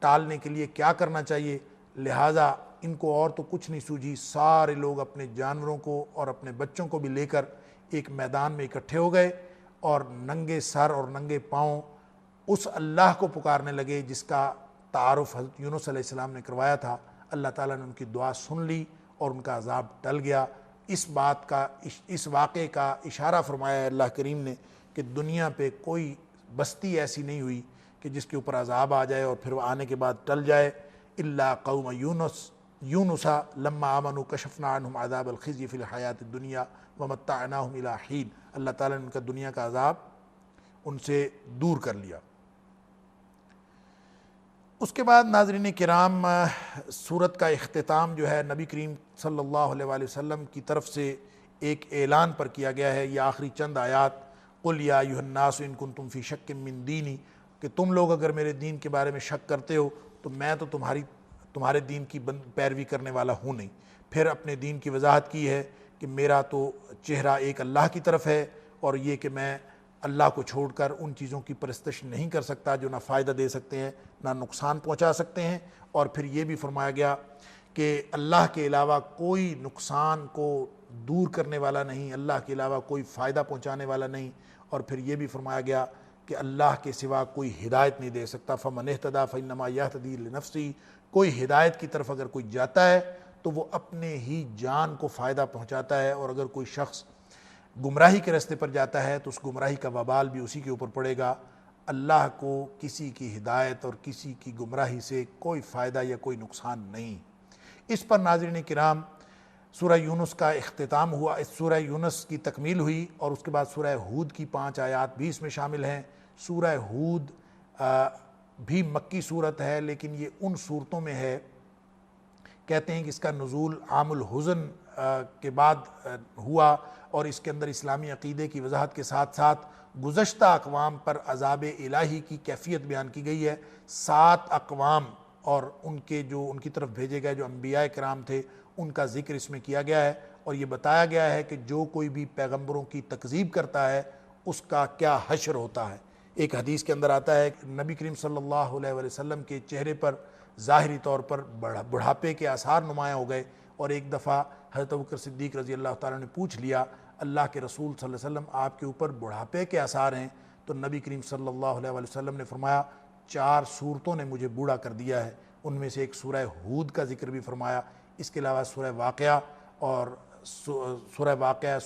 B: ٹالنے کے لیے کیا کرنا چاہیے، لہٰذا ان کو اور تو کچھ نہیں سوجھی، سارے لوگ اپنے جانوروں کو اور اپنے بچوں کو بھی لے کر ایک میدان میں اکٹھے ہو گئے، اور ننگے سر اور ننگے پاؤں اس اللہ کو پکارنے لگے جس کا تعارف حضرت یونس علیہ السلام نے کروایا تھا۔ اللہ تعالیٰ نے ان کی دعا سن لی اور ان کا عذاب ٹل گیا۔ اس واقعے کا اشارہ فرمایا ہے اللہ کریم نے کہ دنیا پہ کوئی بستی ایسی نہیں ہوئی کہ جس کے اوپر عذاب آ جائے اور پھر وہ آنے کے بعد ٹل جائے، الا قوم یونس لما آمنوا کشفنا عنہم عذاب الخزي فی الحیات الدنیا ومتعناہم الی حین۔ اللہ تعالیٰ نے ان کا دنیا کا عذاب ان سے دور کر لیا۔ اس کے بعد ناظرین کرام، سورت کا اختتام جو ہے نبی کریم صلی اللہ علیہ وآلہ وسلم کی طرف سے ایک اعلان پر کیا گیا ہے۔ یہ آخری چند آیات، قل یا ایھا الناس ان کنتم فی شک من دینی، کہ تم لوگ اگر میرے دین کے بارے میں شک کرتے ہو تو میں تو تمہارے دین کی پیروی کرنے والا ہوں نہیں۔ پھر اپنے دین کی وضاحت کی ہے کہ میرا تو چہرہ ایک اللہ کی طرف ہے، اور یہ کہ میں اللہ کو چھوڑ کر ان چیزوں کی پرستش نہیں کر سکتا جو نہ فائدہ دے سکتے ہیں نہ نقصان پہنچا سکتے ہیں۔ اور پھر یہ بھی فرمایا گیا کہ اللہ کے علاوہ کوئی نقصان کو دور کرنے والا نہیں، اللہ کے علاوہ کوئی فائدہ پہنچانے والا نہیں۔ اور پھر یہ بھی فرمایا گیا کہ اللہ کے سوا کوئی ہدایت نہیں دے سکتا، فمن اہتدی فانما یہتدی لنفسہ، کوئی ہدایت کی طرف اگر کوئی جاتا ہے تو وہ اپنے ہی جان کو فائدہ پہنچاتا ہے، اور اگر کوئی شخص گمراہی کے راستے پر جاتا ہے تو اس گمراہی کا وبال بھی اسی کے اوپر پڑے گا۔ اللہ کو کسی کی ہدایت اور کسی کی گمراہی سے کوئی فائدہ یا کوئی نقصان نہیں۔ اس پر ناظرین کرام سورہ یونس کا اختتام ہوا، اس سورہ یونس کی تکمیل ہوئی، اور اس کے بعد سورہ ہود کی 5 آیات بھی اس میں شامل ہیں۔ سورہ ہود بھی مکی صورت ہے، لیکن یہ ان صورتوں میں ہے، کہتے ہیں کہ اس کا نزول عام الحزن کے بعد ہوا، اور اس کے اندر اسلامی عقیدے کی وضاحت کے ساتھ ساتھ گزشتہ اقوام پر عذاب الہی کی کیفیت بیان کی گئی ہے۔ 7 اقوام اور ان کی طرف بھیجے گئے جو انبیاء کرام تھے ان کا ذکر اس میں کیا گیا ہے، اور یہ بتایا گیا ہے کہ جو کوئی بھی پیغمبروں کی تکذیب کرتا ہے اس کا کیا حشر ہوتا ہے۔ ایک حدیث کے اندر آتا ہے کہ نبی کریم صلی اللہ علیہ وسلم کے چہرے پر ظاہری طور پر بڑھاپے کے آثار نمایاں ہو گئے، اور ایک دفعہ حضرت ابوبکر صدیق رضی اللہ تعالیٰ نے پوچھ لیا، اللہ کے رسول صلی اللہ علیہ وسلم آپ کے اوپر بڑھاپے کے آثار ہیں؟ تو نبی کریم صلی اللہ علیہ وسلم نے فرمایا 4 صورتوں نے مجھے بوڑھا کر دیا ہے، ان میں سے ایک سورہ ہود کا ذکر بھی فرمایا، اس کے علاوہ سورہ واقعہ اور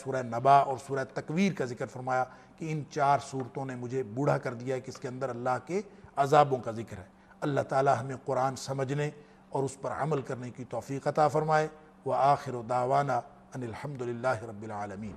B: سورہ نبا اور سورہ تکویر کا ذکر فرمایا کہ ان 4 صورتوں نے مجھے بوڑھا کر دیا ہے، کہ اس کے اندر اللہ کے عذابوں کا ذکر ہے۔ اللہ تعالی ہمیں قرآن سمجھنے اور اس پر عمل کرنے کی توفیق عطا فرمائے۔ وآخر دعوانا ان الحمد للہ رب العالمین۔